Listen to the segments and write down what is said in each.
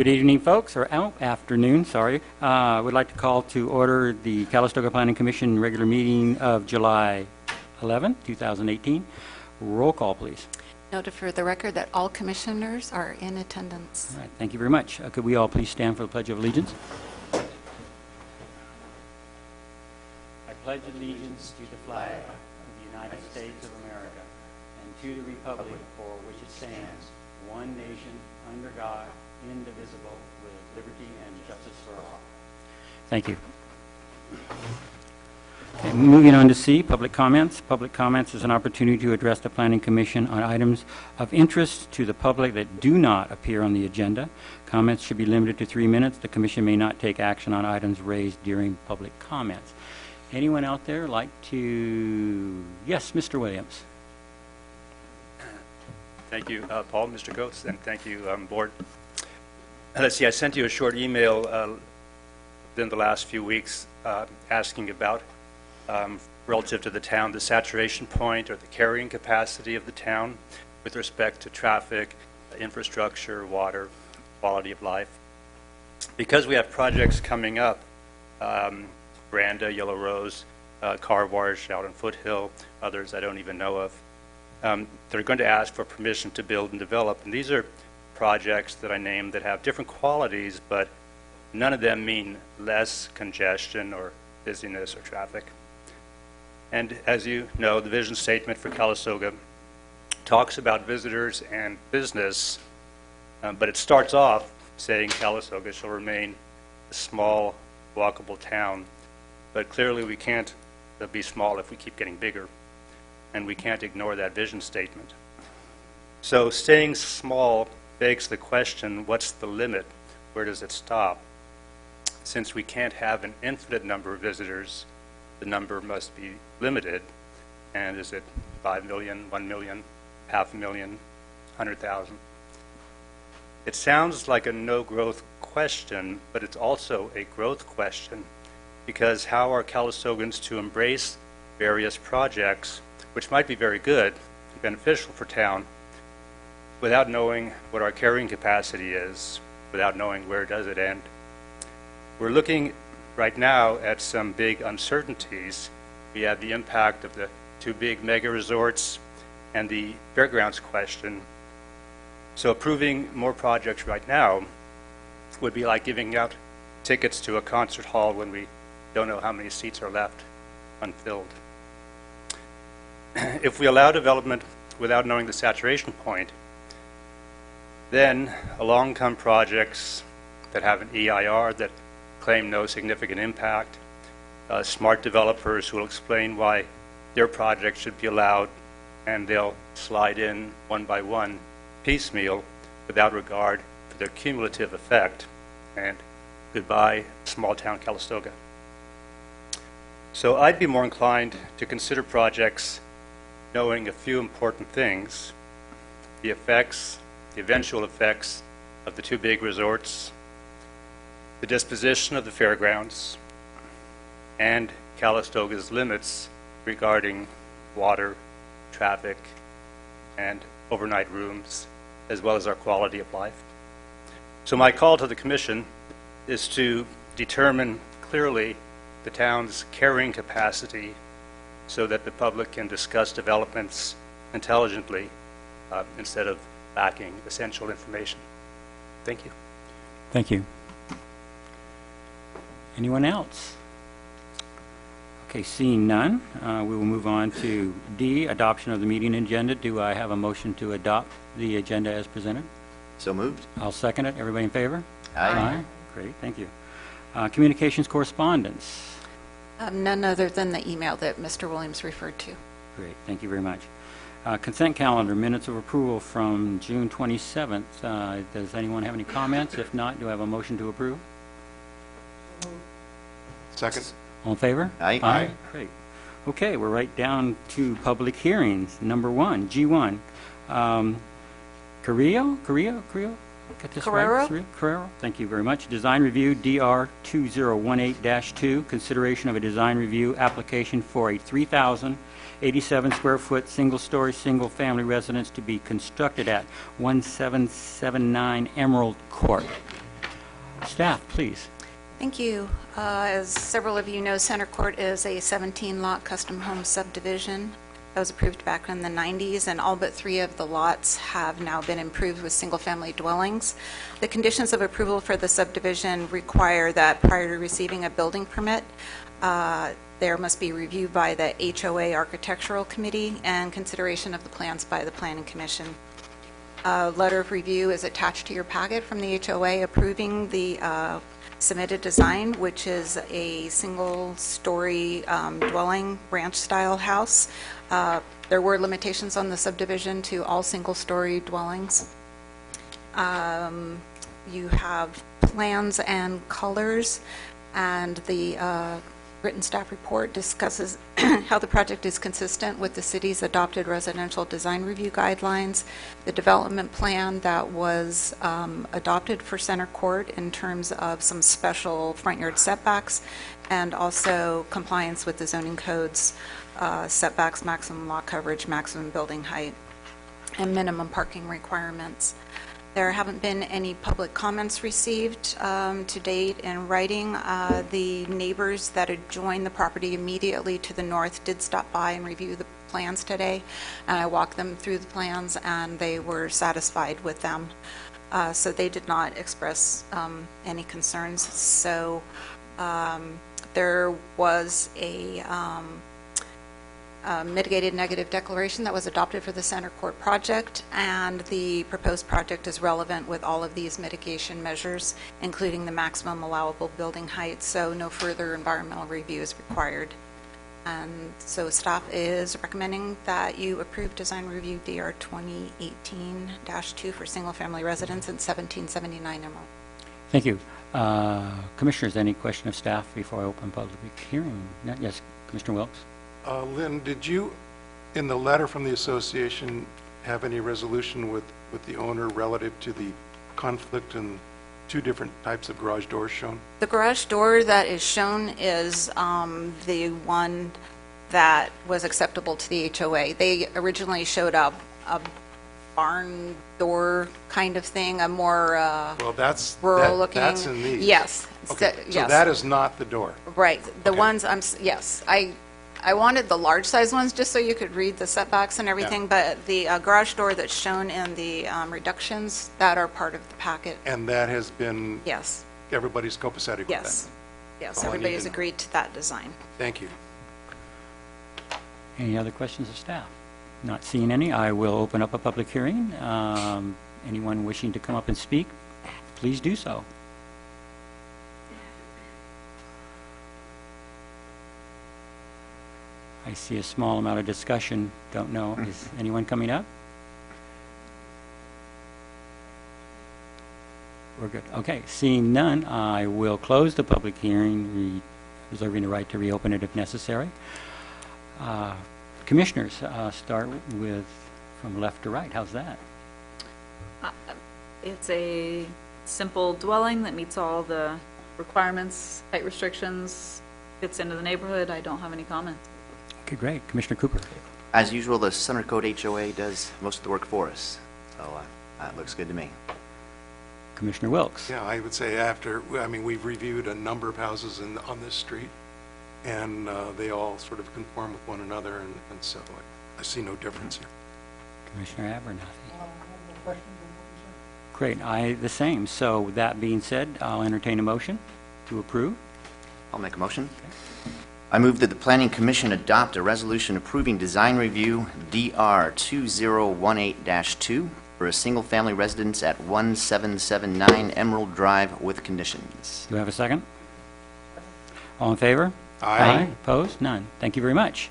Good evening, folks, or afternoon, sorry. Would like to call to order the Calistoga Planning Commission regular meeting of July 11, 2018. Roll call, please. Noted for the record that all commissioners are in attendance. All right, thank you very much. Could we all please stand for the Pledge of Allegiance? I pledge allegiance to the flag of the United States of America and to the republic for which it stands, one nation, under God, indivisible, with liberty and justice for all. Thank you. Okay, moving on to C, public comments. Public comments is an opportunity to address the Planning Commission on items of interest to the public that do not appear on the agenda. Comments should be limited to 3 minutes. The Commission may not take action on items raised during public comments. Anyone out there like to... Yes, Mr. Williams. Thank you, Paul, Mr. Coates, and thank you, Board. Let's see, I sent you a short email within the last few weeks asking about, relative to the town, the saturation point or the carrying capacity of the town with respect to traffic, infrastructure, water, quality of life. Because we have projects coming up, Branda, Yellow Rose, Car Wash out on Foothill, others I don't even know of, they're going to ask for permission to build and develop. And these are projects that I named that have different qualities, but none of them mean less congestion or busyness or traffic. And as you know, the vision statement for Calistoga talks about visitors and business, but it starts off saying Calistoga shall remain a small, walkable town. But clearly we can't be small if we keep getting bigger, and we can't ignore that vision statement. So staying small begs the question, what's the limit? Where does it stop? Since we can't have an infinite number of visitors, the number must be limited. And is it 5 million, 1 million, 500,000, 100,000? It sounds like a no-growth question, but it's also a growth question, because how are Calistogans to embrace various projects, which might be very good, beneficial for town, without knowing what our carrying capacity is, without knowing where does it end? We're looking right now at some big uncertainties. We have the impact of the 2 big mega resorts and the fairgrounds question. So approving more projects right now would be like giving out tickets to a concert hall when we don't know how many seats are left unfilled. If we allow development without knowing the saturation point, then along come projects that have an EIR that claim no significant impact, smart developers who will explain why their projects should be allowed, and they'll slide in one by one, piecemeal, without regard for their cumulative effect. And goodbye, small town Calistoga. So I'd be more inclined to consider projects knowing a few important things: the effects, the eventual effects of the 2 big resorts, the disposition of the fairgrounds, and Calistoga's limits regarding water, traffic, and overnight rooms, as well as our quality of life. So my call to the Commission is to determine clearly the town's carrying capacity so that the public can discuss developments intelligently instead of lacking essential information. Thank you. Thank you. Anyone else? Okay, seeing none, we will move on to D, adoption of the meeting agenda. Do I have a motion to adopt the agenda as presented? So moved. I'll second it. Everybody in favor? Aye. Great, thank you. Communications correspondence. None other than the email that Mr. Williams referred to. Great, thank you very much. Consent calendar, minutes of approval from June 27th. Does anyone have any comments? If not, do I have a motion to approve? Second. All in favor? Aye. Aye. Great. Okay, we're right down to public hearings. Number 1, G1. Carrillo? Get this Carrero? right? Carrero. Thank you very much. Design review, DR 2018-2, consideration of a design review application for a 3,087 square foot single-story, single-family residence to be constructed at 1779 Emerald Court. Staff, please. Thank you. As several of you know, Center Court is a 17-lot custom home subdivision that was approved back in the 90s, and all but 3 of the lots have now been improved with single-family dwellings. The conditions of approval for the subdivision require that prior to receiving a building permit, there must be review by the HOA Architectural Committee and consideration of the plans by the Planning Commission. A letter of review is attached to your packet from the HOA approving the submitted design, which is a single-story dwelling, ranch-style house. There were limitations on the subdivision to all single-story dwellings. You have plans and colors, and the written staff report discusses how the project is consistent with the city's adopted residential design review guidelines, the development plan that was adopted for Center Court in terms of some special front yard setbacks, and also compliance with the zoning codes, setbacks, maximum lot coverage, maximum building height, and minimum parking requirements. There haven't been any public comments received to date in writing. The neighbors that adjoin the property immediately to the north did stop by and review the plans today, and I walked them through the plans, and they were satisfied with them. So they did not express any concerns. So there was a mitigated negative declaration that was adopted for the Center Court project, and the proposed project is relevant with all of these mitigation measures, including the maximum allowable building height, so no further environmental review is required. And so staff is recommending that you approve design review DR 2018-2 for single-family residence and 1779 Emerald. Thank you. Commissioners, any question of staff before I open public hearing? Yes, Commissioner Wilkes. Lynn, did you, in the letter from the association, have any resolution with the owner relative to the conflict and 2 different types of garage doors shown? The garage door that is shown is the one that was acceptable to the HOA. They originally showed up a barn door kind of thing, a more Well, that's rural looking. That's in these. Yes. Okay, so yes. that is not the door. Right. The Okay. ones, yes. I wanted the large size ones just so you could read the setbacks and everything, Yeah. but the garage door that's shown in the reductions that are part of the packet, And that has been, yes, everybody's copacetic with that? yes. Yes, All I need everybody's to know. agreed to that design. Thank you. Any other questions of staff? Not seeing any, I will open up a public hearing. Anyone wishing to come up and speak, please do so. I see a small amount of discussion. Don't know. Is anyone coming up? We're good. Okay. Seeing none, I will close the public hearing, reserving the right to reopen it if necessary. Commissioners, start with from left to right. How's that? It's a simple dwelling that meets all the requirements, height restrictions, fits into the neighborhood. I don't have any comments. Okay, great. Commissioner Cooper. As usual, the Center Code HOA does most of the work for us, so that looks good to me. Commissioner Wilkes. Yeah, I would say we've reviewed a number of houses on this street, and they all sort of conform with one another, and so I see no difference here. Commissioner Abernathy. Great. The same. So that being said, I'll entertain a motion to approve. I'll make a motion. I move that the Planning Commission adopt a resolution approving design review DR 2018-2 for a single-family residence at 1779 Emerald Drive with conditions. Do I have a second? All in favor? Aye. Opposed? None. Thank you very much.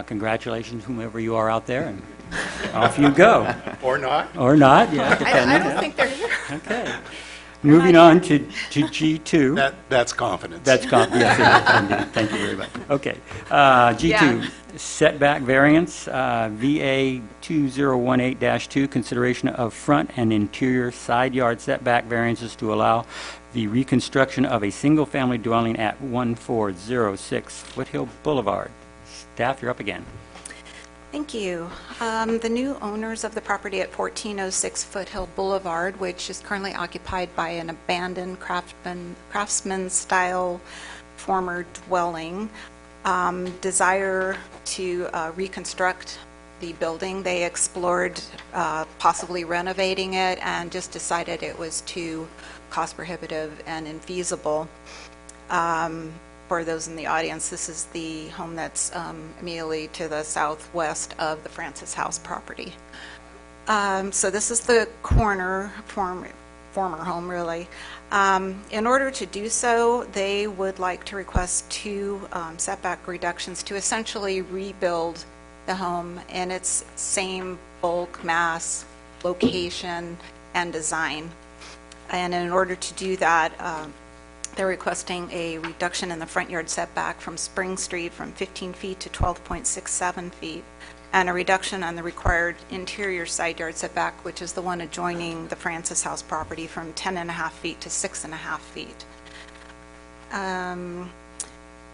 Congratulations, whomever you are out there, and off you go. Or not? Or not, yeah, I depending. don't think they're here. Okay. Moving on to G2. That's confidence. That's yes, it is indeed. Thank you very much. Okay. G2, Yeah. setback variance, VA 2018-2, consideration of front and interior side yard setback variances to allow the reconstruction of a single-family dwelling at 1406 Foothill Boulevard. Staff, you're up again. Thank you. The new owners of the property at 1406 Foothill Boulevard, which is currently occupied by an abandoned craftsman-style former dwelling, desire to reconstruct the building. They explored possibly renovating it and just decided it was too cost prohibitive and infeasible. For those in the audience, this is the home that's immediately to the southwest of the Francis House property. So this is the former home, really. In order to do so, they would like to request two setback reductions to essentially rebuild the home in its same bulk, mass, location, and design. And in order to do that, they're requesting a reduction in the front yard setback from Spring Street from 15 feet to 12.67 feet, and a reduction on the required interior side yard setback, which is the one adjoining the Francis House property, from 10.5 feet to 6.5 feet.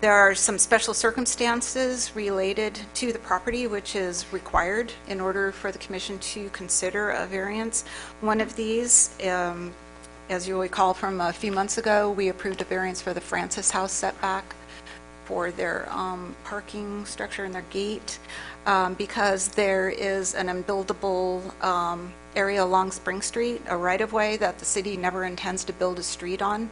There are some special circumstances related to the property which is required in order for the commission to consider a variance. One of these, as you'll recall from a few months ago, we approved a variance for the Francis House setback for their parking structure and their gate because there is an unbuildable area along Spring Street, a right-of-way that the city never intends to build a street on.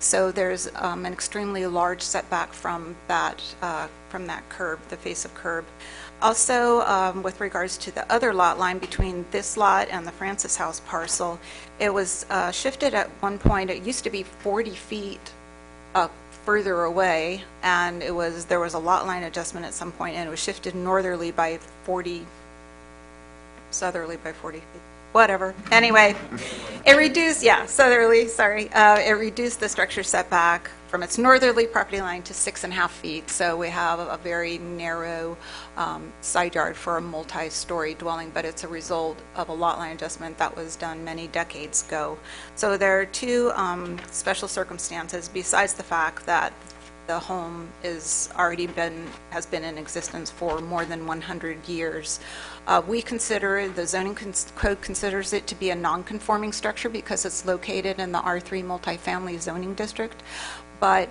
So there's an extremely large setback from that curb, the face of curb. Also, with regards to the other lot line between this lot and the Francis House parcel, it was shifted at one point. It used to be 40 feet further away, and there was a lot line adjustment at some point, and it was shifted southerly by 40 feet. Whatever. Anyway, it reduced, southerly, sorry. It reduced the structure setback from its northerly property line to 6.5 feet. So we have a very narrow side yard for a multi-story dwelling, but it's a result of a lot line adjustment that was done many decades ago. So there are two special circumstances besides the fact that the home has been in existence for more than 100 years. The zoning code considers it to be a non-conforming structure because it's located in the R3 multifamily zoning district, but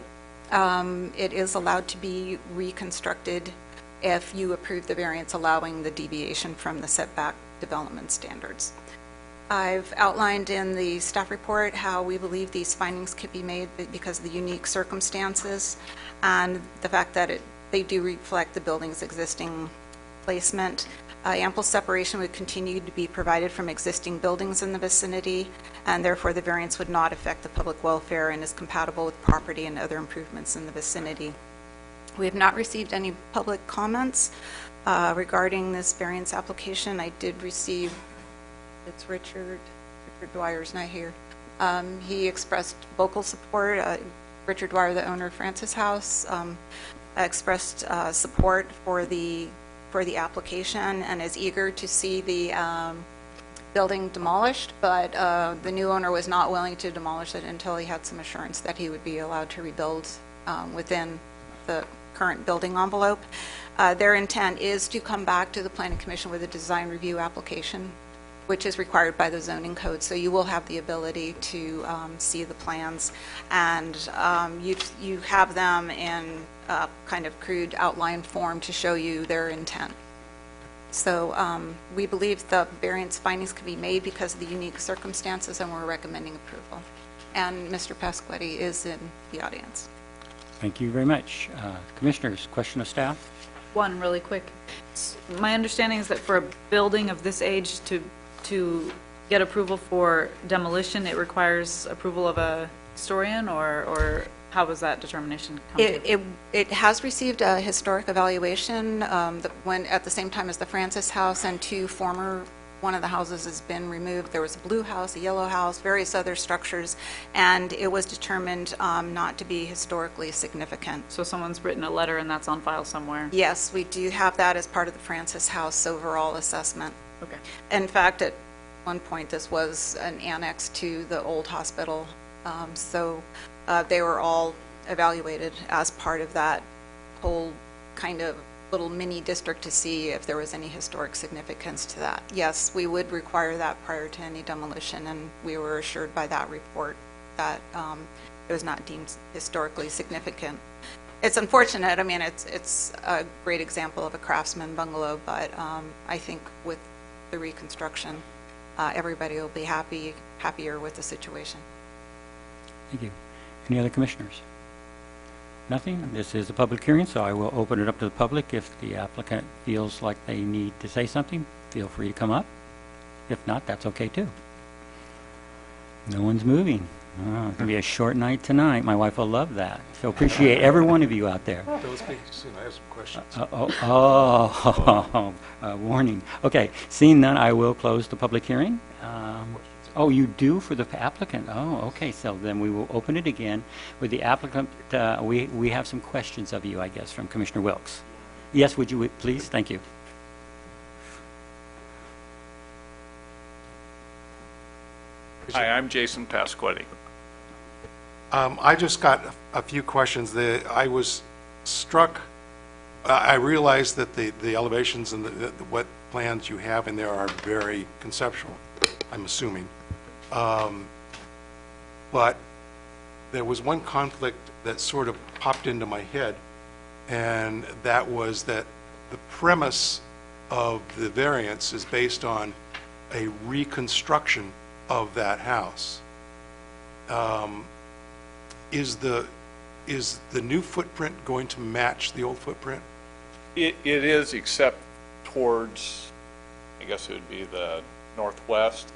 it is allowed to be reconstructed if you approve the variance allowing the deviation from the setback development standards. I've outlined in the staff report how we believe these findings could be made because of the unique circumstances and the fact that they do reflect the building's existing placement. Ample separation would continue to be provided from existing buildings in the vicinity, and therefore the variance would not affect the public welfare and is compatible with property and other improvements in the vicinity. We have not received any public comments regarding this variance application. I did receive, it's Richard Dwyer's not here. He expressed vocal support. Richard Dwyer, the owner of Francis House, expressed support for the application and is eager to see the building demolished, but the new owner was not willing to demolish it until he had some assurance that he would be allowed to rebuild within the current building envelope. Their intent is to come back to the Planning Commission with a design review application, which is required by the zoning code. So you will have the ability to see the plans, and you have them in kind of crude outline form to show you their intent. So we believe the variance findings can be made because of the unique circumstances, and we're recommending approval. And Mr. Pasquetti is in the audience. Thank you very much. Commissioners, question of staff? One really quick. My understanding is that for a building of this age to get approval for demolition, it requires approval of a historian, or how was that determination come to? It has received a historic evaluation at the same time as the Francis House, and one of the houses has been removed. There was a blue house, a yellow house, various other structures, and it was determined not to be historically significant. So someone's written a letter and that's on file somewhere? Yes, we do have that as part of the Francis House overall assessment. Okay. In fact, at one point, this was an annex to the old hospital, so they were all evaluated as part of that whole kind of little mini district to see if there was any historic significance to that. Yes, we would require that prior to any demolition, and we were assured by that report that it was not deemed historically significant. It's unfortunate. I mean, it's a great example of a craftsman bungalow, but I think with the reconstruction, everybody will be happier with the situation. Thank you. Any other commissioners? Nothing? This is a public hearing, so I will open it up to the public. If the applicant feels like they need to say something, feel free to come up. If not, that's okay too. No one's moving. Oh, it's going to be a short night tonight. My wife will love that. So appreciate every one of you out there. Don't speak soon, I have some questions. Warning. Okay, seeing none, I will close the public hearing. Oh, you do for the applicant? Oh, okay, so then we will open it again with the applicant. We have some questions of you, I guess, from Commissioner Wilks. Yes, would you please? Thank you. Hi, I'm Jason Pasquetti. I just got a few questions. I was struck, I realized that the elevations and what plans you have in there are very conceptual, I'm assuming. But there was one conflict that sort of popped into my head, and that was that the premise of the variance is based on a reconstruction of that house. Is the new footprint going to match the old footprint? It is, except towards, I guess it would be the northwest.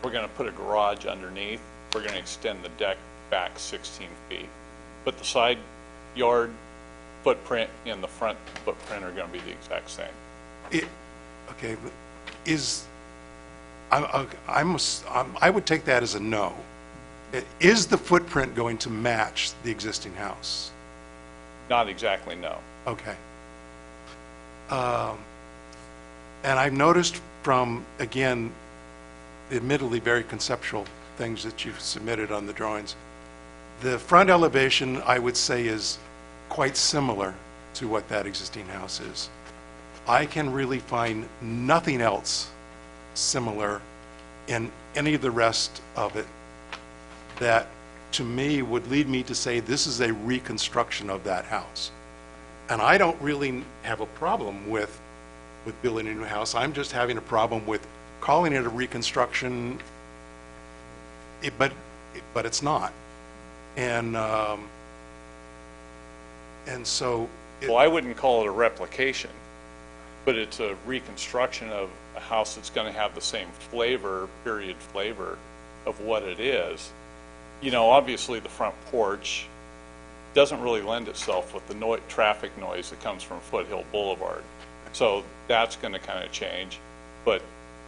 We're going to put a garage underneath. We're going to extend the deck back 16 feet. But the side yard footprint and the front footprint are going to be the exact same. Okay, I would take that as a no. Is the footprint going to match the existing house? Not exactly, no. Okay. And I've noticed from, again, admittedly very conceptual things that you've submitted on the drawings, the front elevation, I would say, is quite similar to what that existing house is. I can really find nothing else similar in any of the rest of it that, to me, would lead me to say this is a reconstruction of that house. And I don't really have a problem with building a new house. I'm just having a problem with calling it a reconstruction, but it's not. And so... Well, I wouldn't call it a replication, but it's a reconstruction of a house that's going to have the same flavor, period flavor, of what it is. You know, obviously the front porch doesn't really lend itself with the traffic noise that comes from Foothill Boulevard. So that's going to kind of change. But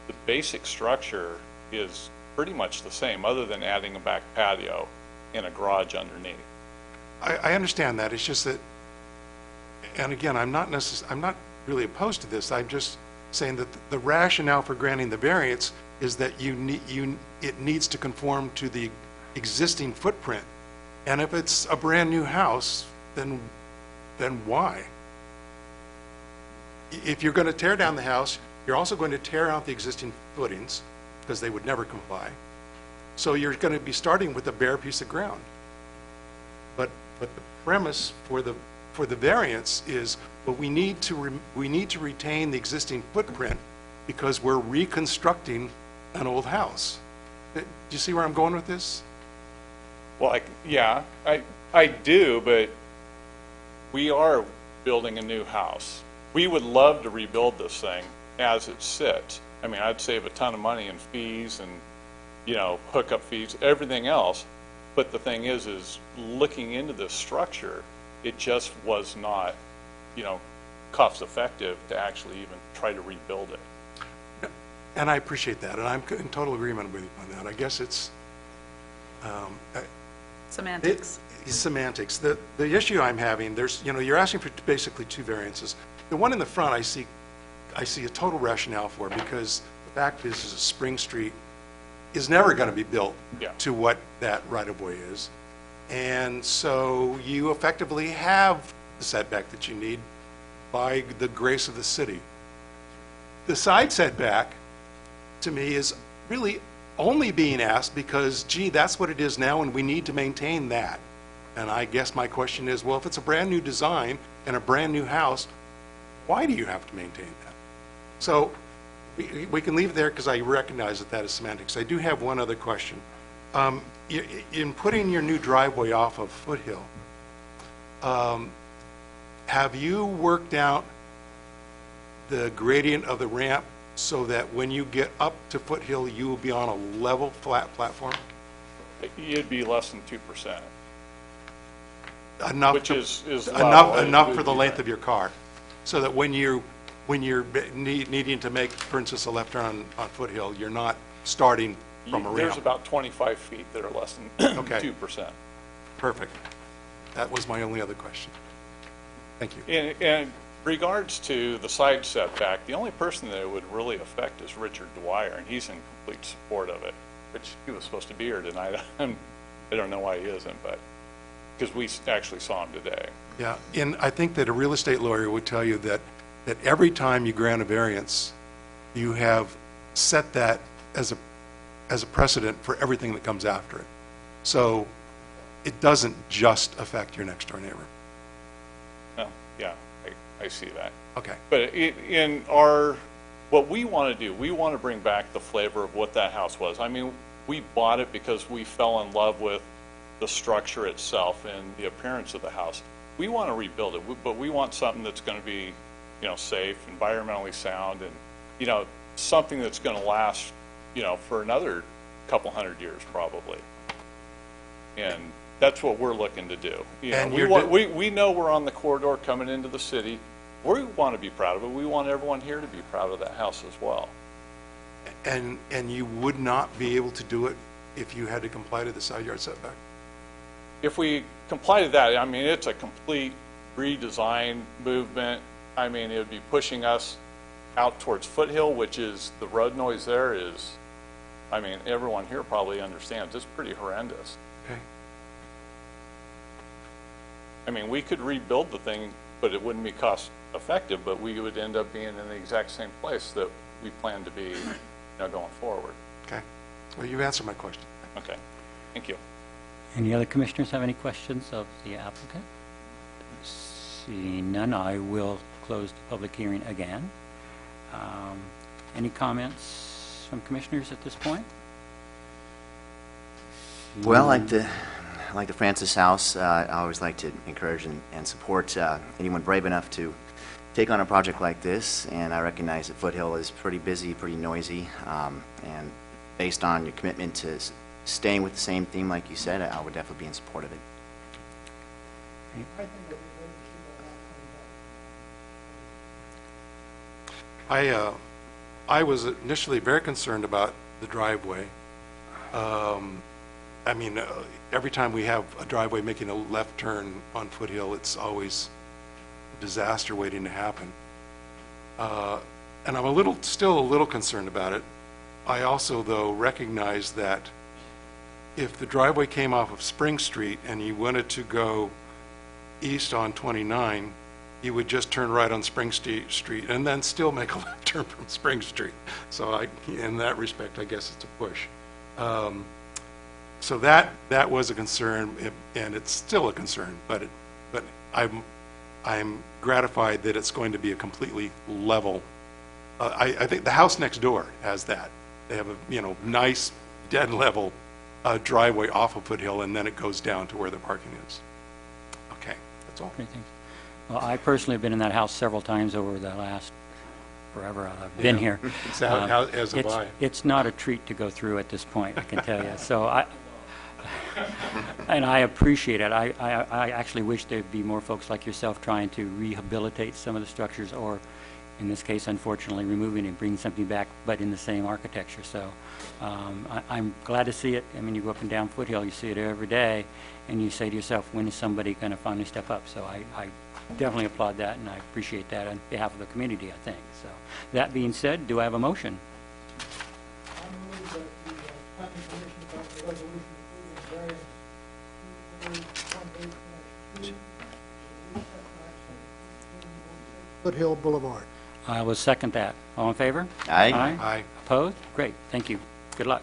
the basic structure is pretty much the same, other than adding a back patio and a garage underneath. I understand that. It's just that, and again, I'm not really opposed to this. I'm just saying that the rationale for granting the variance is that it needs to conform to the existing footprint. And if it's a brand new house, then why? If you're going to tear down the house, you're also going to tear out the existing footings, because they would never comply. So you're going to be starting with a bare piece of ground. But the premise for the variance is, well, we need to retain the existing footprint because we're reconstructing an old house. Do you see where I'm going with this? Well, yeah, I do, but we are building a new house. We would love to rebuild this thing as it sits. I mean, I'd save a ton of money in fees and, you know, hookup fees, everything else. But the thing is looking into this structure, it just was not, you know, cost effective to actually even try to rebuild it. And I appreciate that, and I'm in total agreement with you on that. I guess it's Semantics. Semantics. The issue I'm having, you're asking for basically two variances. The one in the front, I see a total rationale for, because the fact is Spring Street is never going to be built to what that right-of-way is. And so you effectively have the setback that you need by the grace of the city. The side setback, to me, is really only being asked because, gee, that's what it is now, and we need to maintain that. And I guess my question is, well, if it's a brand-new design and a brand-new house, why do you have to maintain that? So we can leave it there because I recognize that that is semantics. I do have one other question. In putting your new driveway off of Foothill, have you worked out the gradient of the ramp so that when you get up to Foothill, you will be on a level, flat platform? You'd be less than 2%, Enough which to- is level. enough It for would the be length right. of your car, so that when you're needing to make, for instance, a left turn on Foothill, you're not starting from a There's ramp. about 25 feet that are less than Okay. 2%. Perfect. That was my only other question. Thank you. In regards to the side setback, the only person that it would really affect is Richard Dwyer, and he's in complete support of it, which he was supposed to be here tonight. I don't know why he isn't, but, because we actually saw him today. Yeah, and I think that a real estate lawyer would tell you that every time you grant a variance, you have set that as a precedent for everything that comes after it. So it doesn't just affect your next door neighbor. Well, yeah, I see that. Okay. But what we want to do, we want to bring back the flavor of what that house was. I mean, we bought it because we fell in love with the structure itself and the appearance of the house. We want to rebuild it, but we want something that's going to be, safe, environmentally sound, and, something that's going to last, for another couple hundred years probably. And that's what we're looking to do. And We know we're on the corridor coming into the city. We want to be proud of it. We want everyone here to be proud of that house as well. And you would not be able to do it if you had to comply to the side yard setback? If we comply to that, I mean, it's a complete redesign movement. I mean, it would be pushing us out towards Foothill, which is, the road noise there is, I mean, everyone here probably understands, it's pretty horrendous. Okay. I mean, we could rebuild the thing, but it wouldn't be cost effective, but we would end up being in the exact same place that we plan to be, going forward. Okay. Well, you answered my question. Okay, thank you. Any other commissioners have any questions of the applicant? Seeing none, I will close the public hearing again. Any comments from commissioners at this point? Well, like the Francis House, I always like to encourage and support anyone brave enough to take on a project like this, and I recognize that Foothill is pretty busy, pretty noisy, and based on your commitment to staying with the same theme like you said, I would definitely be in support of it. I was initially very concerned about the driveway. I mean, every time we have a driveway making a left turn on Foothill, it's always a disaster waiting to happen. And I'm still a little concerned about it. I also, though, recognize that if the driveway came off of Spring Street and you wanted to go east on 29, you would just turn right on Spring Street and then still make a left turn from Spring Street. So in that respect, I guess it's a push. So that was a concern, and it's still a concern, but I'm gratified that it's going to be a completely level. I think the house next door has that. They have a nice dead level driveway off of Foothill, and then it goes down to where the parking is. Okay, that's all. Great, thanks. Well, I personally have been in that house several times over the last forever I've been Yeah. here. As have I. It's not a treat to go through at this point, I can tell you. So and I appreciate it. I actually wish there'd be more folks like yourself trying to rehabilitate some of the structures, or in this case, unfortunately, removing and bringing something back, but in the same architecture. So I'm glad to see it. I mean, you go up and down Foothill, you see it every day, and you say to yourself, when is somebody going to finally step up? So I definitely applaud that, and I appreciate that on behalf of the community, I think. So that being said, do I have a motion? I move that the planning commission adopt the resolution approving variance 218-2, Foothill Boulevard. I will second that. All in favor? Aye. Aye. Opposed? Great, thank you. Good luck.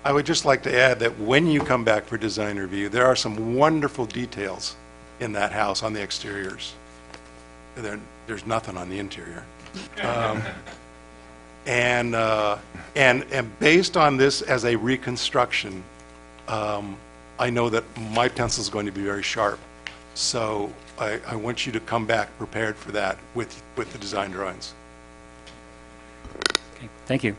I would just like to add that when you come back for design review, there are some wonderful details in that house on the exteriors. There's nothing on the interior. And based on this as a reconstruction, I know that my pencil is going to be very sharp. So I want you to come back prepared for that with the design drawings. Okay, thank you.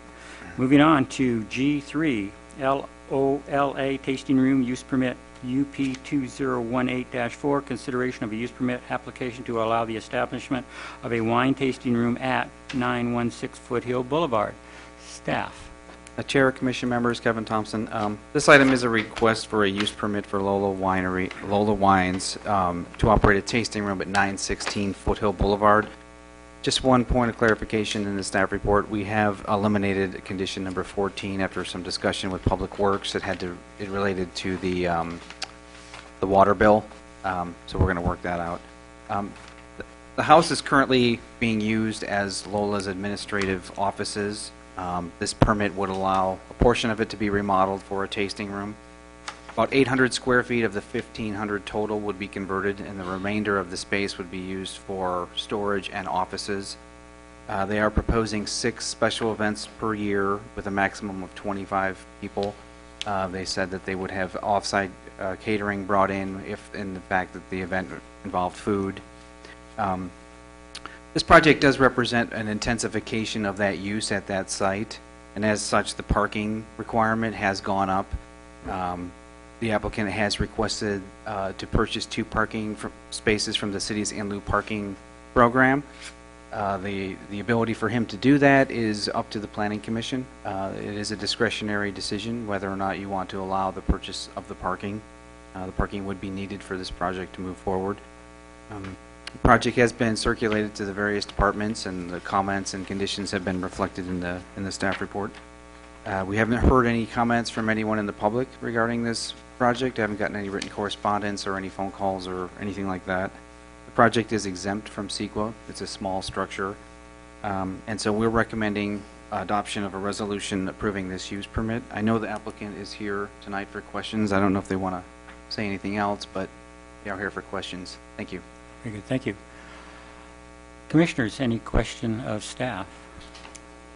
Moving on to G3, LOLA Tasting Room Use Permit UP 2018-4, consideration of a use permit application to allow the establishment of a wine tasting room at 916 Foothill Boulevard. Staff. Chair, Commission members, Kevin Thompson. This item is a request for a use permit for Lola Wines to operate a tasting room at 916 Foothill Boulevard. Just one point of clarification in the staff report. We have eliminated condition number 14 after some discussion with Public Works. It related to the water bill, so we're going to work that out. The house is currently being used as Lola's administrative offices. This permit would allow a portion of it to be remodeled for a tasting room. About 800 square feet of the 1,500 total would be converted, and the remainder of the space would be used for storage and offices. They are proposing 6 special events per year with a maximum of 25 people. They said that they would have off-site catering brought in if, in the fact that the event involved food. This project does represent an intensification of that use at that site, and as such, the parking requirement has gone up. The applicant has requested to purchase 2 parking spaces from the city's in lieu parking program. The ability for him to do that is up to the Planning Commission. It is a discretionary decision whether or not you want to allow the purchase of the parking. The parking would be needed for this project to move forward. The project has been circulated to the various departments, and the comments and conditions have been reflected in the staff report. We haven't heard any comments from anyone in the public regarding this project. I haven't gotten any written correspondence or any phone calls or anything like that. The project is exempt from CEQA. It's a small structure. And so we're recommending adoption of a resolution approving this use permit. I know the applicant is here tonight for questions. I don't know if they want to say anything else, but they are here for questions. Thank you. Very good, thank you. Commissioners, any question of staff?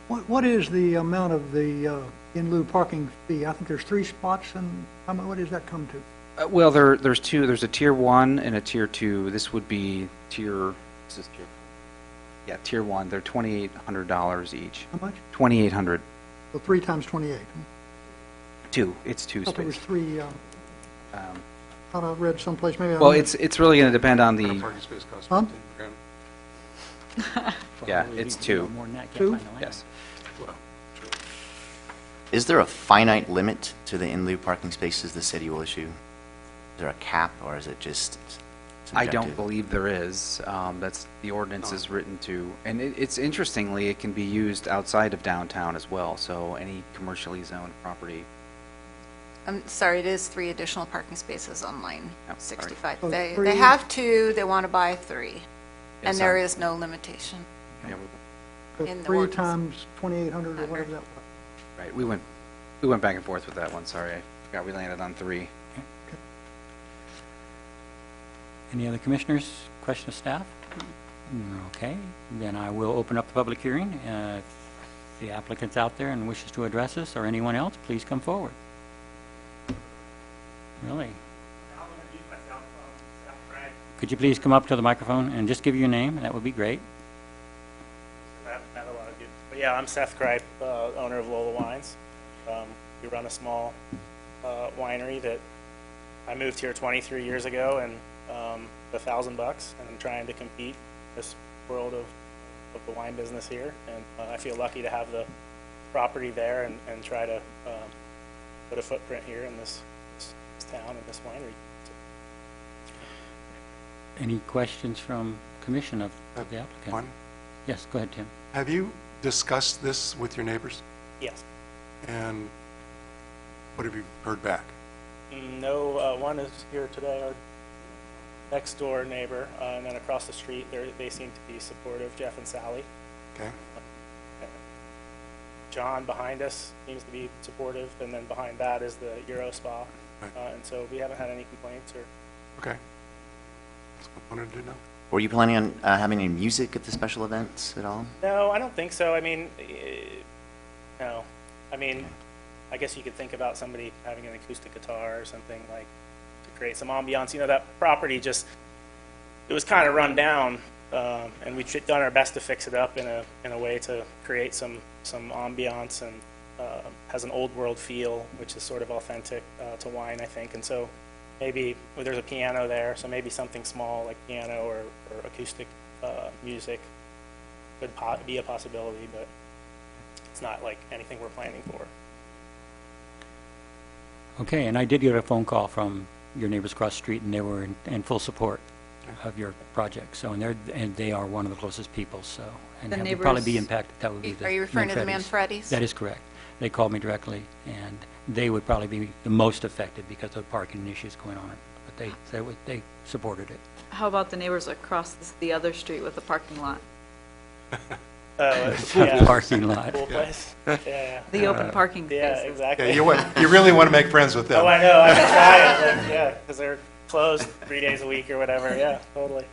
What is the amount of the in lieu parking fee? I think there's 3 spots, and what does that come to? Well, there's 2. There's a tier 1 and a tier 2. This would be tier. This is tier. Yeah, tier 1. They're $2,800 each. How much? $2,800. So 3 times 28. 2. It's 2 I thought there was spaces. 3. Thought I read someplace. Maybe. Well, it's really going to depend on A the. parking space costs Huh? 15 grand. Yeah, Probably it's need 2. more than that. Can't 2? find the land. Yes. Well, Is there a finite limit to the in lieu parking spaces the city will issue? Is there a cap, or is it just I don't subjective? believe there is. That's the ordinance is written to, and it's interestingly, it can be used outside of downtown as well. So any commercially zoned property. I'm sorry, it is 3 additional parking spaces on line Yep, sorry. 65. Oh, They 3. have 2, they want to buy 3, Yes, and there is no limitation. Yeah, So in the 3 ordinance. times 2,800 or whatever that was. right. We went back and forth with that one. Sorry, I forgot we landed on 3. Any other commissioners? Question of staff? Okay, then I will open up the public hearing. If the applicant's out there and wishes to address us, or anyone else, please come forward. Really? Could you please come up to the microphone and just give your name? That would be great. Not a lot of good. But yeah, I'm Seth Gripe, owner of Lola Wines. We run a small winery that I moved here 23 years ago, and $1,000, and I'm trying to compete in this world of the wine business here. And I feel lucky to have the property there and try to put a footprint here in this town and this winery. Any questions from commission of the applicant? One, Yes, go ahead, Tim. have you discussed this with your neighbors? Yes. And what have you heard back? No, one is here today. next door neighbor, and then across the street, they seem to be supportive, Jeff and Sally. Okay. John behind us seems to be supportive, and then behind that is the Euro Spa. Right. And so we haven't had any complaints or. Okay. That's what I wanted to know. Were you planning on having any music at the special events at all? No, I don't think so. I mean, no. I mean, I guess you could think about somebody having an acoustic guitar or something like to create some ambiance. You know, that property just, it was kind of run down, and we've done our best to fix it up in a way to create some ambiance, and has an old world feel, which is sort of authentic to wine, I think. And so maybe there's a piano there, so maybe something small like piano or acoustic music could be a possibility, but it's not like anything we're planning for. Okay, and I did get a phone call from your neighbors across the street, and they were in full support of your project. So, and they are one of the closest people. So, and The that would probably be neighbors- impacted. That would be the Are you referring to the Manfredi's. Manfredi's? That is correct. They called me directly, and they would probably be the most affected because of the parking issues going on. But they supported it. How about the neighbors across the other street with the parking lot? Yeah. Parking lot. Cool place. Yeah. The open parking Yeah, spaces. exactly. Yeah, you really want to make friends with them. Oh, I know. I've been trying. Like, yeah, because they're closed 3 days a week or whatever. Yeah, totally.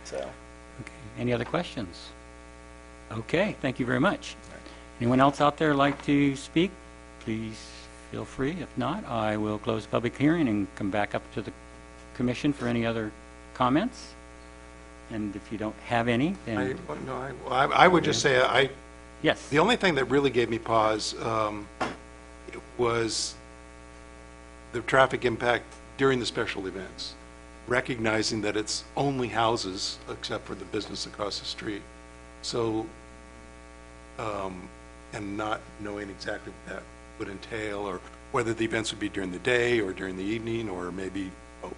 So. Okay. Any other questions? Okay. Thank you very much. Anyone else out there like to speak? Please feel free. If not, I will close the public hearing and come back up to the commission for any other comments. And if you don't have any, then I would just say, yes. the only thing that really gave me pause was the traffic impact during the special events, recognizing that it's only houses except for the business across the street. So, and not knowing exactly what that would entail, or whether the events would be during the day or during the evening, or maybe both.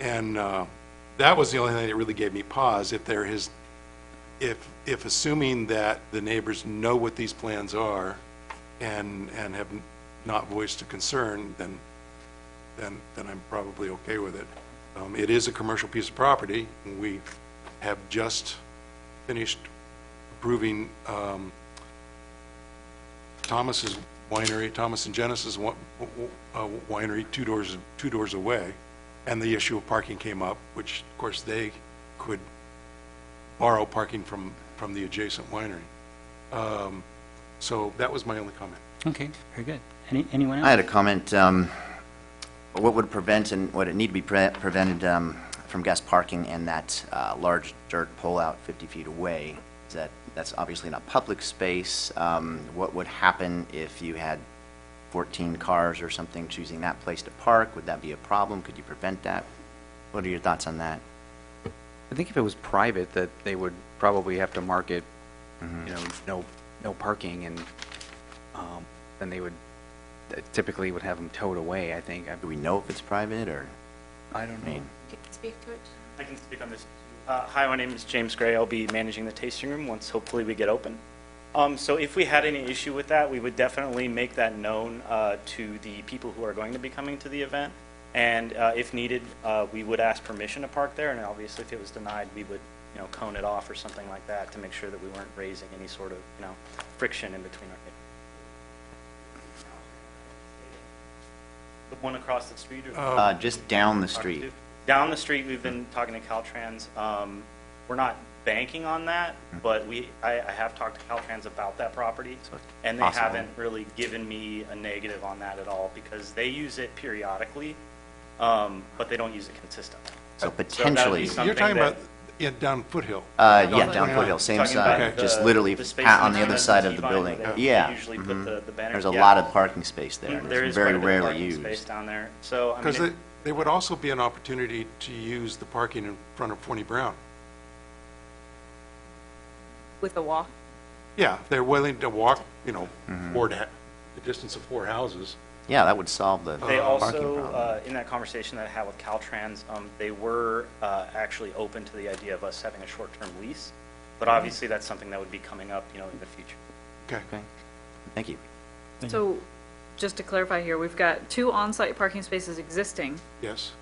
And that was the only thing that really gave me pause. If assuming that the neighbors know what these plans are and have not voiced a concern, then I'm probably okay with it. It is a commercial piece of property, and we have just finished approving Thomas's winery, Thomas and Genesis winery, two doors away, and the issue of parking came up, which of course they could borrow parking from the adjacent winery. So that was my only comment. Okay. Very good. Anyone else? I had a comment. What would prevent and what it need to be prevented from guest parking and that large dirt pullout 50 feet away? Is that's obviously not public space. What would happen if you had 14 cars or something choosing that place to park? Would that be a problem? Could you prevent that? What are your thoughts on that? I think if it was private, that they would probably have to mark it, you know, no parking, and then they would typically would have them towed away, I think. Do we know if it's private or? I don't know. Speak to it. I can speak on this. Hi, my name is James Gray. I'll be managing the tasting room once hopefully we get open. So if we had any issue with that, we would definitely make that known to the people who are going to be coming to the event. And if needed, we would ask permission to park there. And obviously, if it was denied, we would, cone it off or something like that to make sure that we weren't raising any sort of, friction in between our neighbors. The one across the street? Or Just down the street. Down the street, we've been talking to Caltrans. We're not banking on that, but I have talked to Caltrans about that property, and they possible. haven't really given me a negative on that at all because they use it periodically, but they don't use it consistently. So that'd be potentially, something You're talking that- about down Foothill? yeah, down Foothill, same Talking about side, the- just literally the space on in the other between side the of the T-vine building. where they Yeah. usually put the banner. There's a Yeah. lot of parking space there. There It's is very quite a bit of rarely parking used. space down there. So, I mean, Because there would also be an opportunity to use the parking in front of Forney Brown. With a walk? Yeah, they're willing to walk, Mm-hmm. the distance of 4 houses. Yeah, that would solve the They parking also, problem. in that conversation that I had with Caltrans, they were actually open to the idea of us having a short-term lease, but obviously that's something that would be coming up, in the future. Okay. Okay, thank you. So, just to clarify here, we've got 2 on-site parking spaces existing, Yes.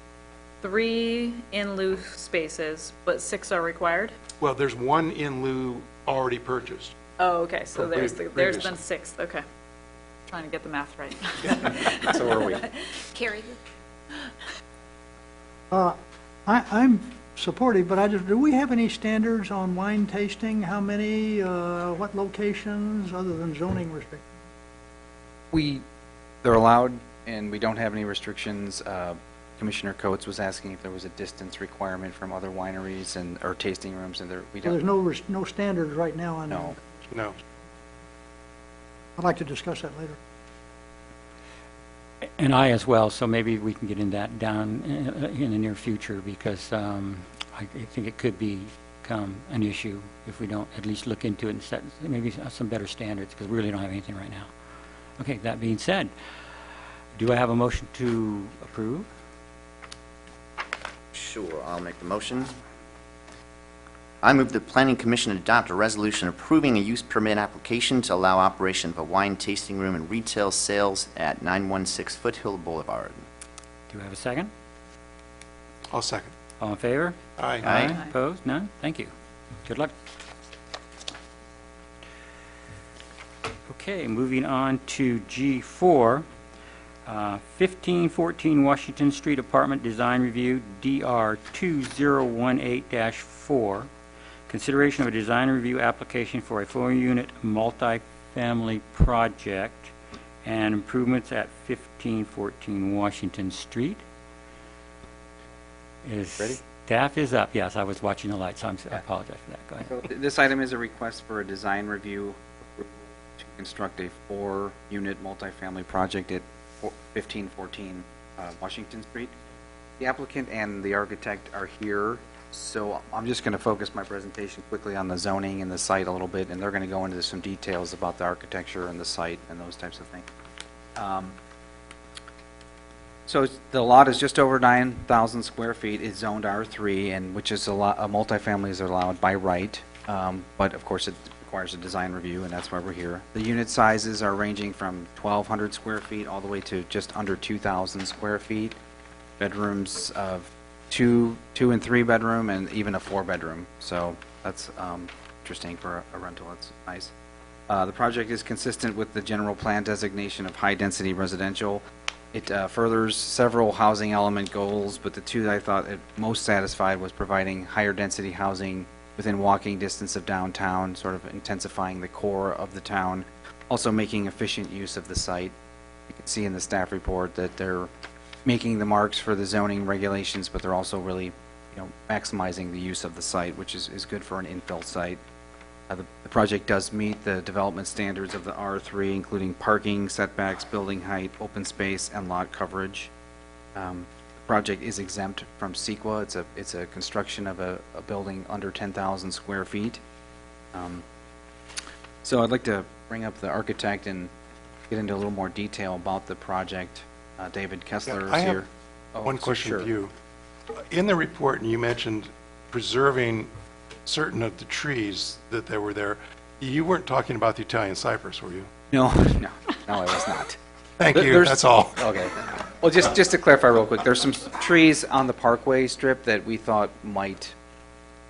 3 in lieu spaces, but 6 are required? Well, there's one in lieu already purchased. Oh, okay, so From there's previously. been 6, okay. Trying to get the math right. So are we. Carrie? I'm supportive, but do we have any standards on wine tasting? How many, what locations, other than zoning restrictions? They're allowed, and we don't have any restrictions. Commissioner Coates was asking if there was a distance requirement from other wineries or tasting rooms, and we So there's don't. no standards right now on that? No. No. I'd like to discuss that later. And I as well, so maybe we can get in that down in the near future, because I think it could become an issue if we don't at least look into it and set maybe some better standards, because we really don't have anything right now. Okay, that being said, do I have a motion to approve? Sure, I'll make the motion. I move the Planning Commission adopt a resolution approving a use permit application to allow operation of a wine tasting room and retail sales at 916 Foothill Boulevard. Do I have a second? I'll second. All in favor? Aye. Aye. Opposed? None? Thank you. Good luck. Okay, moving on to G4, 1514 Washington Street Apartment Design Review, DR 2018-4. Consideration of a design review application for a 4-unit multifamily project and improvements at 1514 Washington Street. Ready? Staff is up. Yes, I was watching the lights, so I apologize for that. Go ahead. So this item is a request for a design review approval to construct a 4-unit multifamily project at 1514 Washington Street. The applicant and the architect are here, so I'm just going to focus my presentation quickly on the zoning and the site a little bit, and they're going to go into some details about the architecture and the site and those types of things. So the lot is just over 9,000 square feet. It's zoned R3, and which is multifamily is allowed by right, but of course it requires a design review, and that's why we're here. The unit sizes are ranging from 1,200 square feet all the way to just under 2,000 square feet. Bedrooms of 2 and 3 bedroom, and even a 4-bedroom. So that's interesting for a rental. It's nice. The project is consistent with the general plan designation of high-density residential. It furthers several housing element goals, but the two that I thought it most satisfied was providing higher density housing within walking distance of downtown, sort of intensifying the core of the town, also making efficient use of the site. You can see in the staff report that they're making the marks for the zoning regulations, but they're also really, maximizing the use of the site, which is good for an infill site. The project does meet the development standards of the R3, including parking, setbacks, building height, open space, and lot coverage. The project is exempt from CEQA. It's a construction of a building under 10,000 square feet. So I'd like to bring up the architect and get into a little more detail about the project. David Kessler is I have here. one question sure. for you. In the report, you mentioned preserving certain of the trees that were there. You weren't talking about the Italian cypress, were you? No, I was not. Thank you, There's- that's all. Okay. Well, just to clarify real quick, there's some trees on the Parkway strip that we thought might,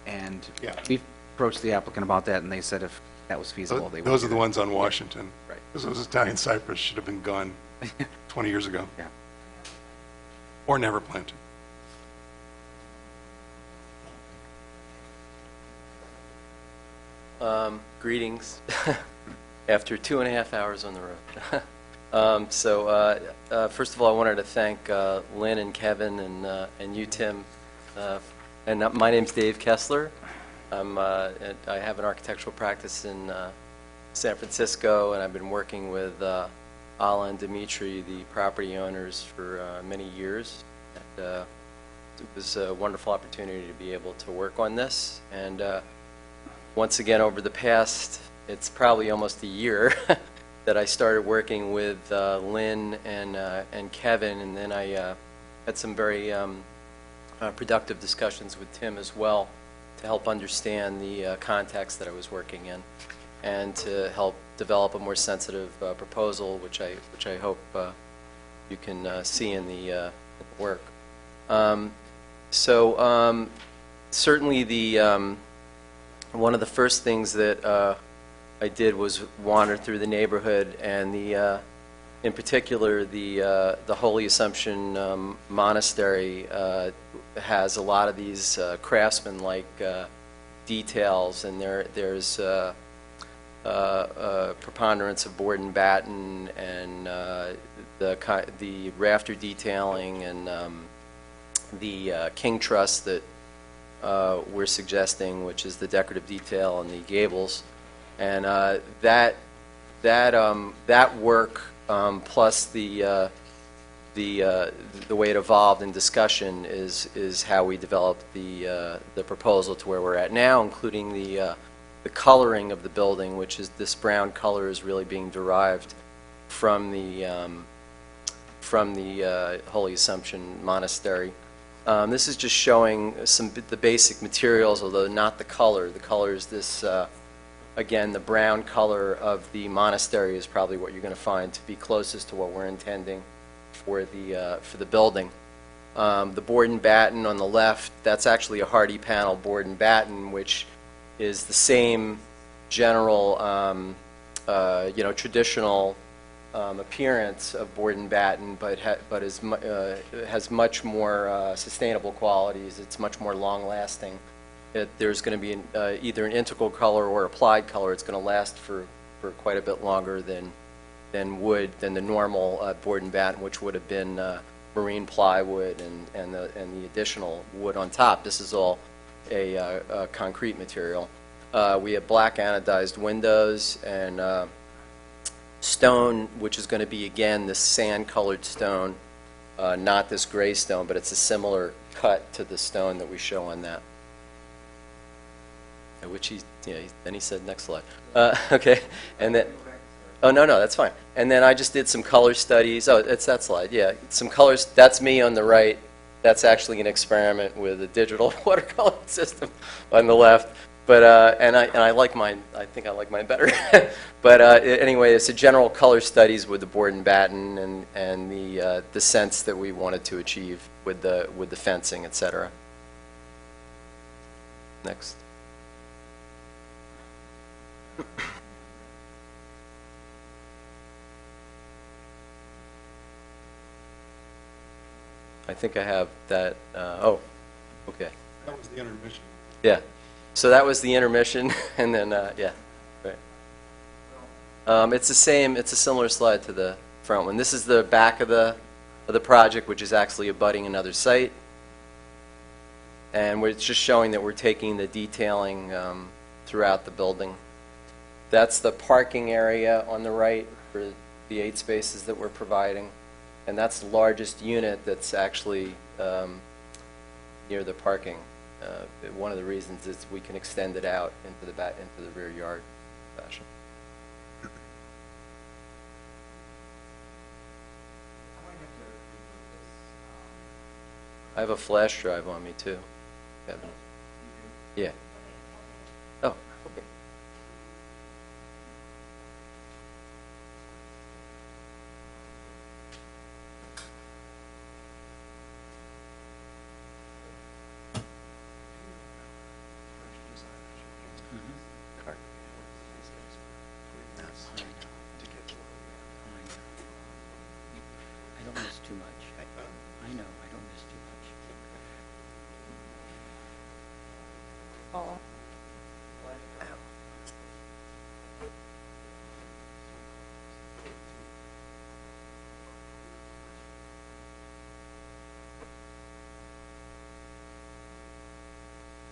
and Yeah. we approached the applicant about that, and they said if that was feasible, they would. Those do are the that. ones on Washington. Right. Because those Italian cypress should have been gone 20 years ago. Yeah. Or never planted. Greetings after 2.5 hours on the road. First of all, I wanted to thank Lynn and Kevin and you, Tim. My name's Dave Kessler. I have an architectural practice in San Francisco, and I've been working with Ala and Dimitri, the property owners, for many years. And, it was a wonderful opportunity to be able to work on this. And once again, over the past, it's probably almost a year that I started working with Lynn and Kevin, and then I had some very productive discussions with Tim as well to help understand the context that I was working in, and to help develop a more sensitive proposal, which I hope you can see in the work. So certainly one of the first things that I did was wander through the neighborhood, and in particular the Holy Assumption Monastery has a lot of these craftsman-like details, and there's a preponderance of board and batten, and the rafter detailing, and the king truss that we're suggesting, which is the decorative detail on the gables, and that work plus the way it evolved in discussion is how we developed the proposal to where we're at now, including the coloring of the building, which is this brown color is really being derived from the Holy Assumption Monastery. This is just showing the basic materials, although not the color. The color is this, again, the brown color of the monastery is probably what you're going to find to be closest to what we're intending for the building. The board and batten on the left, that's actually a hardy panel board and batten, which is the same general, traditional appearance of board and batten, but has much more sustainable qualities. It's much more long-lasting. There's going to be either an integral color or applied color. It's going to last for quite a bit longer than the normal board and batten, which would have been marine plywood and the additional wood on top. This is all a concrete material. We have black anodized windows and stone, which is going to be, again, this sand-colored stone, not this gray stone, but it's a similar cut to the stone that we show on that. Which then he said, next slide. Okay, and then, oh, no, that's fine. And then I just did some color studies. Oh, it's that slide, yeah. Some colors, that's me on the right. That's actually an experiment with a digital watercolor system on the left. But and I like mine. I think I like mine better. But anyway, it's a general color studies with the board and batten and the sense that we wanted to achieve with the fencing, etc. Next. I think I have that. Oh, okay. That was the intermission. Yeah. So that was the intermission, and then, yeah, right. It's the same, it's a similar slide to the front one. This is the back of the project, which is actually abutting another site. And we're just showing that we're taking the detailing throughout the building. That's the parking area on the right for the 8 spaces that we're providing. And that's the largest unit that's actually near the parking. One of the reasons is we can extend it out into the rear yard fashion. I have a flash drive on me too, Kevin. Yeah. Oh, okay. I don't miss too much. I know, I don't miss too much. Paul.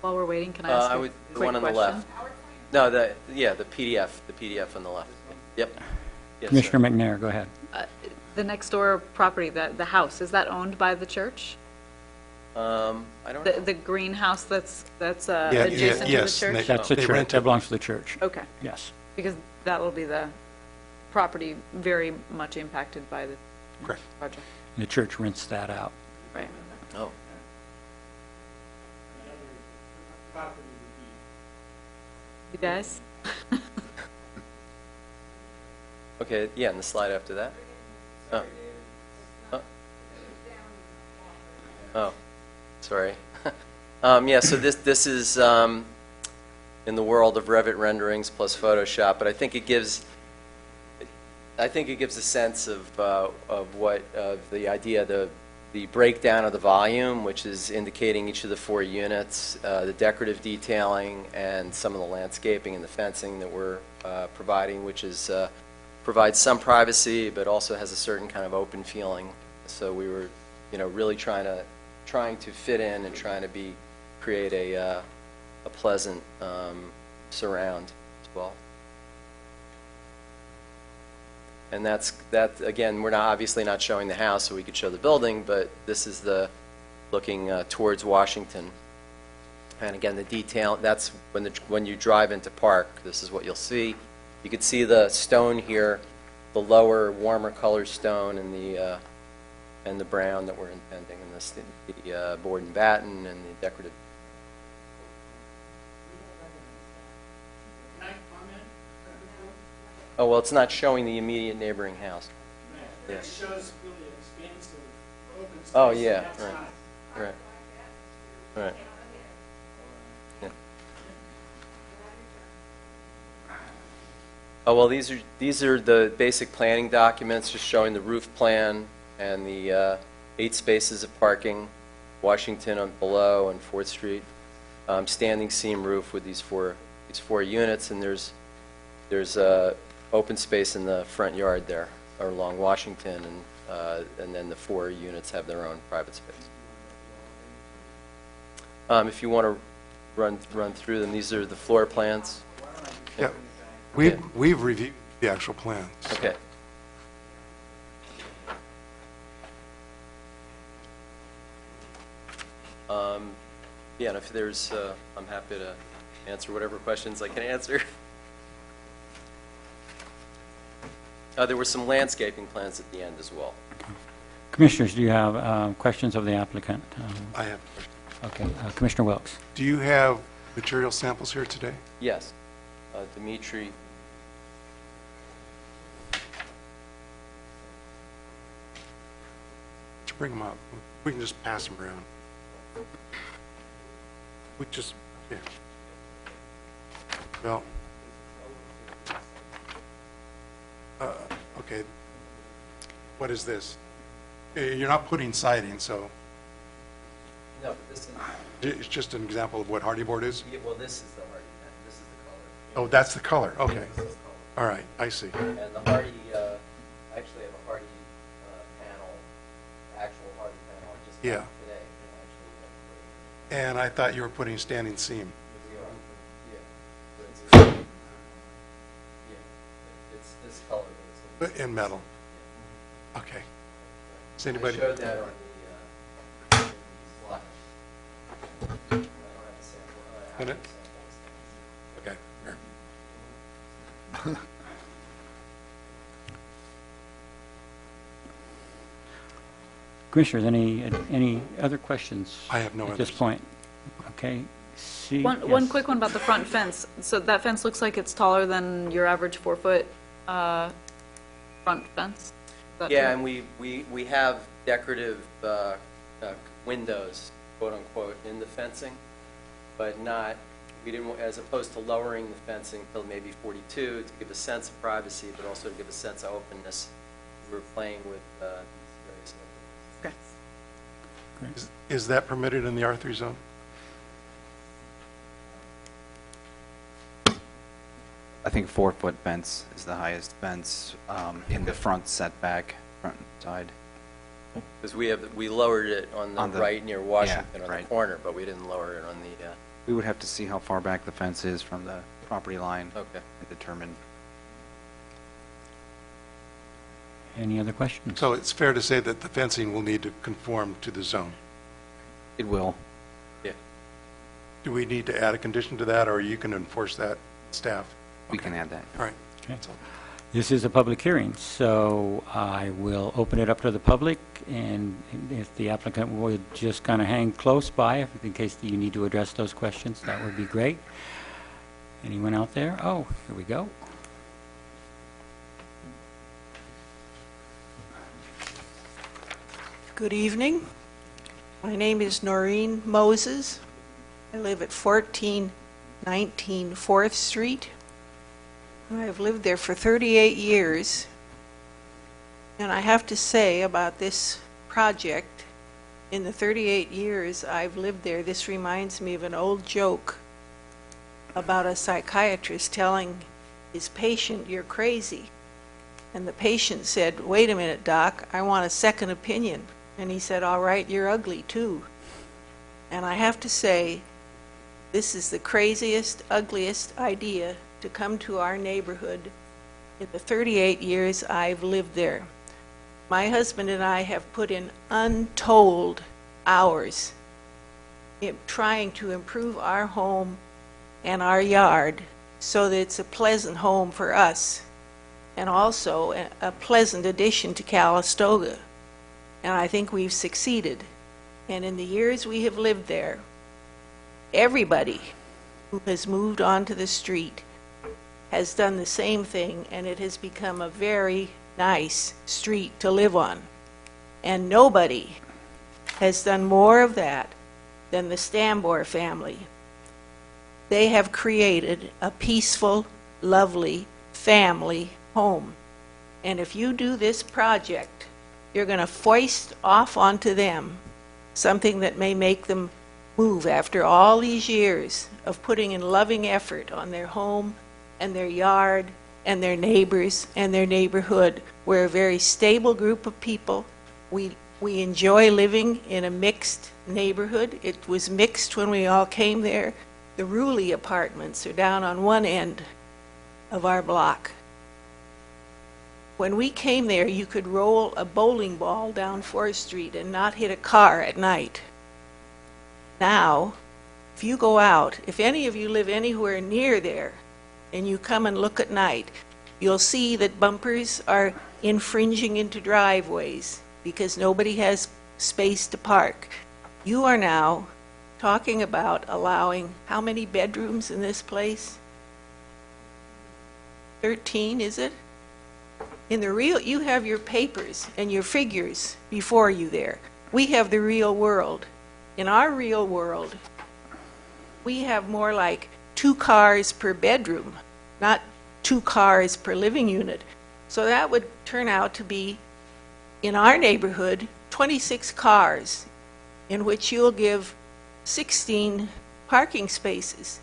While we're waiting, can I ask a The quick one on the question? left. No, the PDF on the left. Yep. Yes, Commissioner McNair, go ahead. The next door property, the house, is that owned by the church? I don't know. The greenhouse that's Yeah, adjacent to the yes, church? That's the They church, rent that it. belongs to the church. Okay, Yes. because that will be the property very much impacted by the Correct. project, The church rents that out. right? Oh. You guys? Okay, yeah, and the slide after that. Oh. Oh. Oh. sorry. Yeah, so this is in the world of Revit renderings plus Photoshop, but I think it gives a sense of what the idea, the breakdown of the volume, which is indicating each of the 4 units, the decorative detailing, and some of the landscaping and the fencing that we're providing, which is provides some privacy, but also has a certain kind of open feeling. So we were, really trying to fit in and trying to create a pleasant surround as well. And that again, we're obviously not showing the house, so we could show the building, but this is the looking towards Washington. And again, the detail, that's when you drive into Park, this is what you'll see. You can see the stone here, the lower, warmer color stone, and the brown that we're intending, and the board and batten, and the decorative. Oh, well, it's not showing the immediate neighboring house. It shows really expansive open space. Oh, yeah, right. Yeah. Oh, well, these are the basic planning documents, just showing the roof plan and the 8 spaces of parking, Washington below and 4th Street, standing seam roof with these four units, and there's open space in the front yard there, or along Washington, and then the 4 units have their own private space. If you want to run through them, these are the floor plans. Yeah, we've reviewed the actual plans. Okay. Yeah, and if there's, I'm happy to answer whatever questions I can answer. There were some landscaping plans at the end as well. Commissioners, do you have questions of the applicant? I have. Okay, Commissioner Wilkes. Do you have material samples here today? Yes. Dimitri. To bring them up. We can just pass them around. Yeah. Well, okay. What is this? You're not putting siding, so No, but this is, it's just an example of what hardy board is? yeah, well, this is the hardy, this is the color. Oh, that's the color, okay. This is the color. All right, I see. And the hardy, I actually have a hardy panel, actual hardy panel, I just got Yeah. it today. Actually, And I thought you were putting standing seam. we are, yeah. But it's, yeah, it's this color. But it's In metal. Okay. Does anybody? I showed that on the slide. I don't have a sample. In it? Okay. Here. Commissioners, any other questions? I have no at this others. point. Okay. See. One yes. quick one about the front fence. So that fence looks like it's taller than your average 4-foot front fence? Is that Yeah, true? and we have decorative windows, quote unquote, in the fencing, but not, we didn't, as opposed to lowering the fencing till maybe 42 to give a sense of privacy, but also to give a sense of openness. We're playing with these various openings. Okay. Is that permitted in the R3 zone? I think 4-foot fence is the highest fence in the front setback, front side. Because we lowered it on the right near Washington on the right. corner, but we didn't lower it on the, We would have to see how far back the fence is from the property line okay. and determine. Any other questions? So it's fair to say that the fencing will need to conform to the zone. It will. Yeah. Do we need to add a condition to that, or you can enforce that, staff? We can add that. All right. Okay. That's all. This is a public hearing, so I will open it up to the public, and if the applicant would just kind of hang close by, in case you need to address those questions, that would be great. Anyone out there? Oh, here we go. Good evening. My name is Noreen Moses. I live at 1419 4th Street. I've lived there for 38 years. And I have to say about this project, in the 38 years I've lived there, this reminds me of an old joke about a psychiatrist telling his patient, "You're crazy." And the patient said, "Wait a minute, doc, I want a second opinion." And he said, "All right, you're ugly too." And I have to say, this is the craziest, ugliest idea to come to our neighborhood in the 38 years I've lived there. My husband and I have put in untold hours in trying to improve our home and our yard so that it's a pleasant home for us and also a pleasant addition to Calistoga. And I think we've succeeded. And in the years we have lived there, everybody who has moved onto the street has done the same thing, and it has become a very nice street to live on. And nobody has done more of that than the Stambor family. They have created a peaceful, lovely family home. And if you do this project, you're going to foist off onto them something that may make them move after all these years of putting in loving effort on their home and their yard and their neighbors and their neighborhood. We're a very stable group of people. We enjoy living in a mixed neighborhood. It was mixed when we all came there. The Ruley apartments are down on one end of our block. When we came there, you could roll a bowling ball down 4th Street and not hit a car at night. Now, if you go out, if any of you live anywhere near there, and you come and look at night, you'll see that bumpers are infringing into driveways because nobody has space to park. You are now talking about allowing how many bedrooms in this place? 13, is it? In the real, you have your papers and your figures before you there. We have the real world. In our real world, we have more like 2 cars per bedroom, not 2 cars per living unit. So that would turn out to be, in our neighborhood, 26 cars, in which you'll give 16 parking spaces.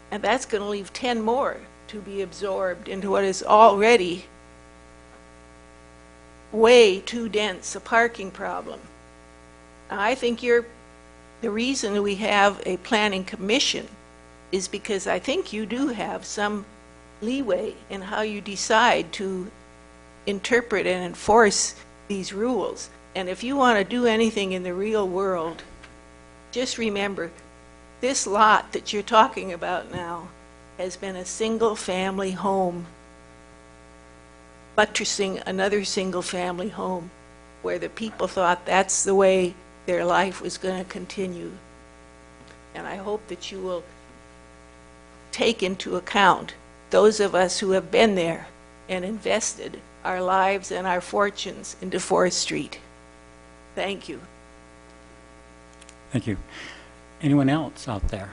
And that's going to leave 10 more to be absorbed into what is already way too dense a parking problem. Now, I think the reason we have a planning commission is because I think you do have some leeway in how you decide to interpret and enforce these rules. And if you want to do anything in the real world, just remember, this lot that you're talking about now has been a single-family home buttressing another single-family home where the people thought that's the way their life was going to continue. And I hope that you will take into account those of us who have been there and invested our lives and our fortunes into 4th Street. Thank you. Thank you. Anyone else out there?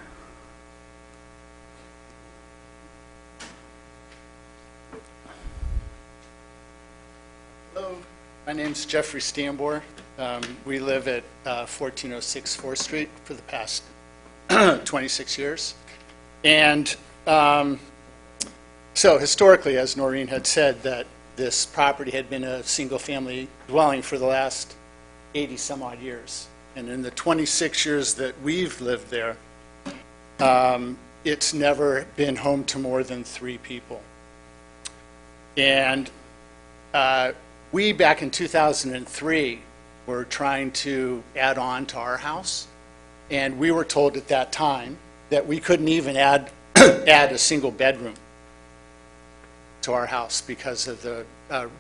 Hello, my name's Jeffrey Stambor. We live at 1406 4th Street for the past 26 years. And so historically, as Noreen had said, that this property had been a single-family dwelling for the last 80 some odd years. And in the 26 years that we've lived there, it's never been home to more than 3 people. And we, back in 2003, were trying to add on to our house. And we were told at that time that we couldn't even add a single bedroom to our house because of the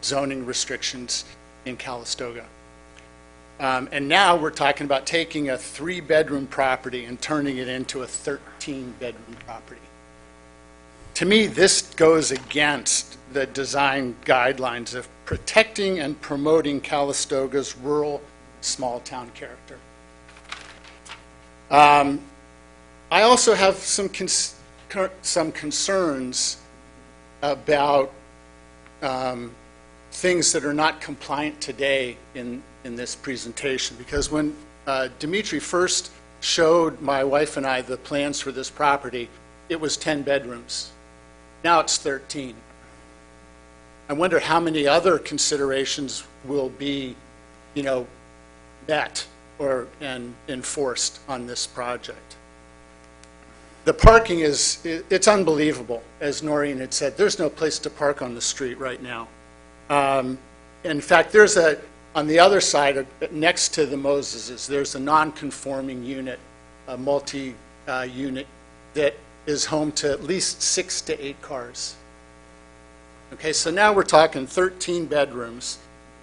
zoning restrictions in Calistoga. And now we're talking about taking a 3-bedroom property and turning it into a 13-bedroom property. To me, this goes against the design guidelines of protecting and promoting Calistoga's rural small-town character. I also have some concerns about things that are not compliant today in this presentation, because when Dimitri first showed my wife and I the plans for this property, it was 10 bedrooms. Now it's 13. I wonder how many other considerations will be, met and enforced on this project. The parking it's unbelievable. As Noreen had said, there's no place to park on the street right now. In fact, on the other side, next to the Moseses, there's a non-conforming unit, a multi-unit, that is home to at least 6 to 8 cars. Okay, so now we're talking 13 bedrooms,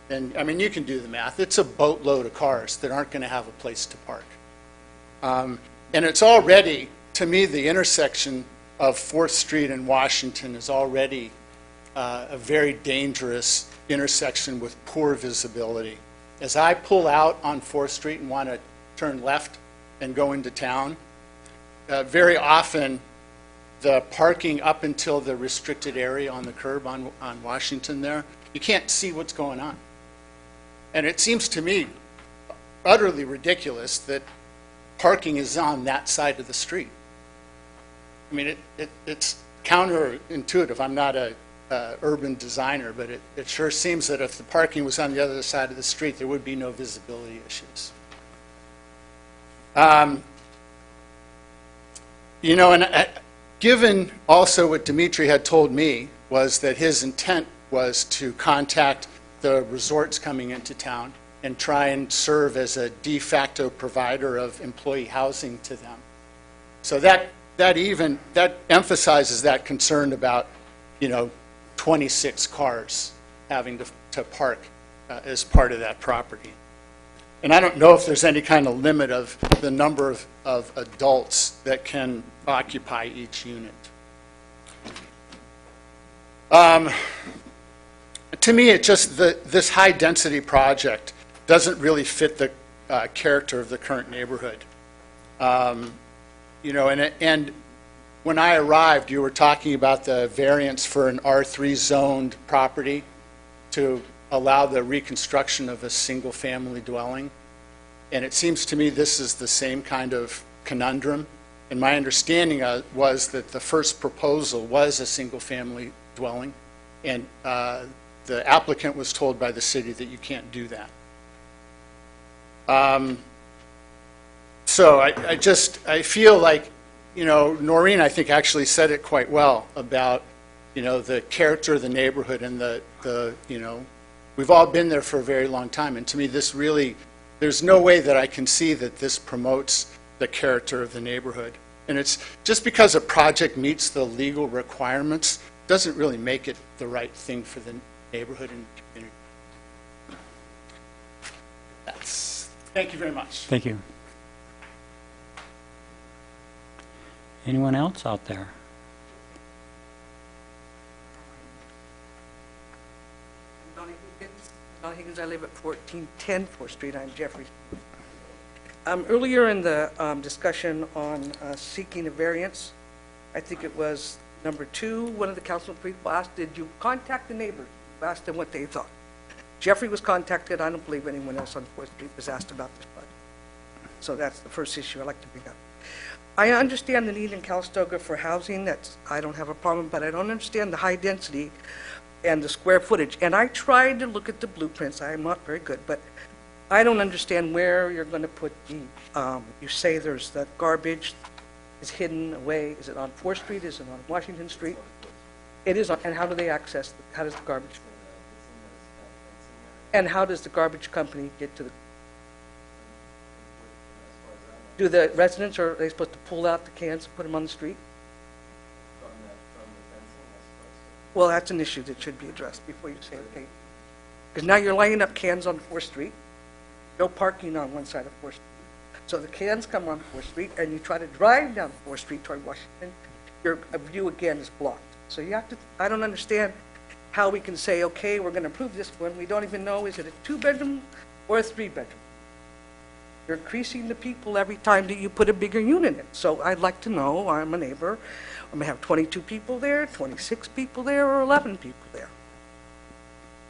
and I mean, you can do the math. It's a boatload of cars that aren't going to have a place to park. And it's already, to me, the intersection of 4th Street and Washington is already a very dangerous intersection with poor visibility. As I pull out on 4th Street and want to turn left and go into town, very often the parking up until the restricted area on the curb on Washington there, you can't see what's going on. And it seems to me utterly ridiculous that parking is on that side of the street. I mean, it's counterintuitive. I'm not a urban designer, but it sure seems that if the parking was on the other side of the street, there would be no visibility issues. Given also what Dimitri had told me was that his intent was to contact the resorts coming into town and try and serve as a de facto provider of employee housing to them. So that emphasizes that concern about, 26 cars having to park as part of that property. And I don't know if there's any kind of limit of the number of adults that can occupy each unit. To me, this high-density project doesn't really fit the character of the current neighborhood. And when I arrived, you were talking about the variance for an R3 zoned property to allow the reconstruction of a single-family dwelling. And it seems to me this is the same kind of conundrum. And my understanding was that the first proposal was a single-family dwelling, and the applicant was told by the city that you can't do that. So I feel like, Noreen, I think, actually said it quite well about, the character of the neighborhood and we've all been there for a very long time. And to me, there's no way that I can see that this promotes the character of the neighborhood. And it's just because a project meets the legal requirements doesn't really make it the right thing for the neighborhood and community. Thank you very much. Thank you. Anyone else out there? Don Higgins, I live at 1410 4th Street. I'm Jeffrey. Earlier in the discussion on seeking a variance, I think it was number 2, one of the council people asked, did you contact the neighbors? Asked them what they thought. Jeffrey was contacted. I don't believe anyone else on 4th Street was asked about this project. So that's the first issue I'd like to bring up. I understand the need in Calistoga for housing. I don't have a problem, but I don't understand the high density and the square footage. And I tried to look at the blueprints. I am not very good, but I don't understand where you're going to put the, you say there's the garbage is hidden away. Is it on 4th Street? Is it on Washington Street? It is on, and how do they access, how does the garbage, and how does the garbage company get to the, do the residents, are they supposed to pull out the cans and put them on the street? Well, that's an issue that should be addressed before you say, okay. Because now you're lining up cans on 4th Street, no parking on one side of 4th Street. So the cans come on 4th Street, and you try to drive down 4th Street toward Washington, your view again is blocked. So you have to, I don't understand how we can say, okay, we're going to approve this one. We don't even know, is it a 2-bedroom or a 3-bedroom? You're increasing the people every time that you put a bigger unit in. So I'd like to know, I'm a neighbor, I'm gonna have 22 people there, 26 people there, or 11 people there.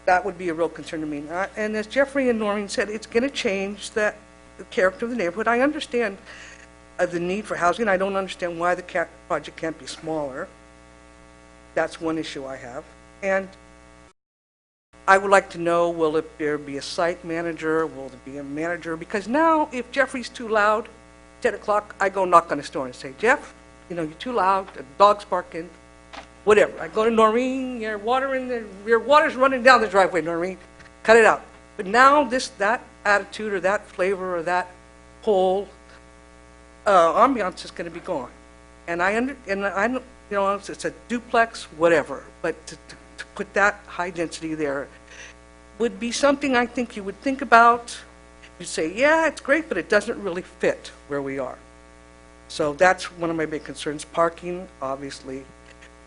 That would be a real concern to me. And as Jeffrey and Noreen said, it's gonna change the character of the neighborhood. I understand the need for housing. I don't understand why the project can't be smaller. That's one issue I have. And I would like to know, will there be a site manager? Will there be a manager? Because now, if Jeffrey's too loud, 10 o'clock, I go knock on his door and say, Jeff, you know, you're too loud, the dog's barking, whatever. I go to Noreen, your water's running down the driveway, Noreen, cut it out. But now that attitude or that flavor or that whole ambiance is going to be gone. And I you know, it's a duplex, whatever, but to put that high density there would be something I think you would think about. You'd say, yeah, it's great, but it doesn't really fit where we are. So that's one of my big concerns. Parking, obviously.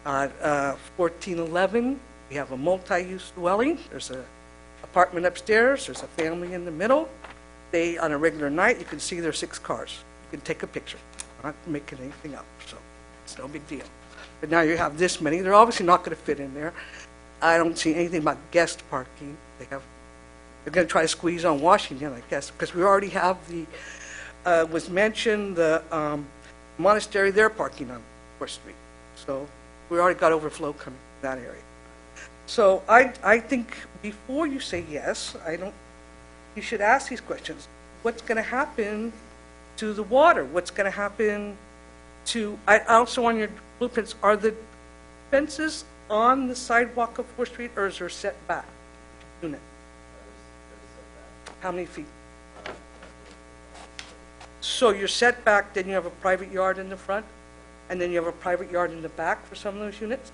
1411, we have a multi-use dwelling. There's an apartment upstairs. There's a family in the middle. They, on a regular night, you can see their 6 cars. You can take a picture. I'm not making anything up, so it's no big deal. But now you have this many. They're obviously not going to fit in there. I don't see anything about guest parking. They're going to try to squeeze on Washington, I guess, because we already have was mentioned, the monastery, they're parking on 4th Street. So we already got overflow coming from that area. So I think before you say yes, you should ask these questions. What's going to happen to the water? What's going to happen to, also on your blueprints, are the fences on the sidewalk of 4th Street, or is there setback unit? How many feet? So you're set back, then you have a private yard in the front, and then you have a private yard in the back for some of those units?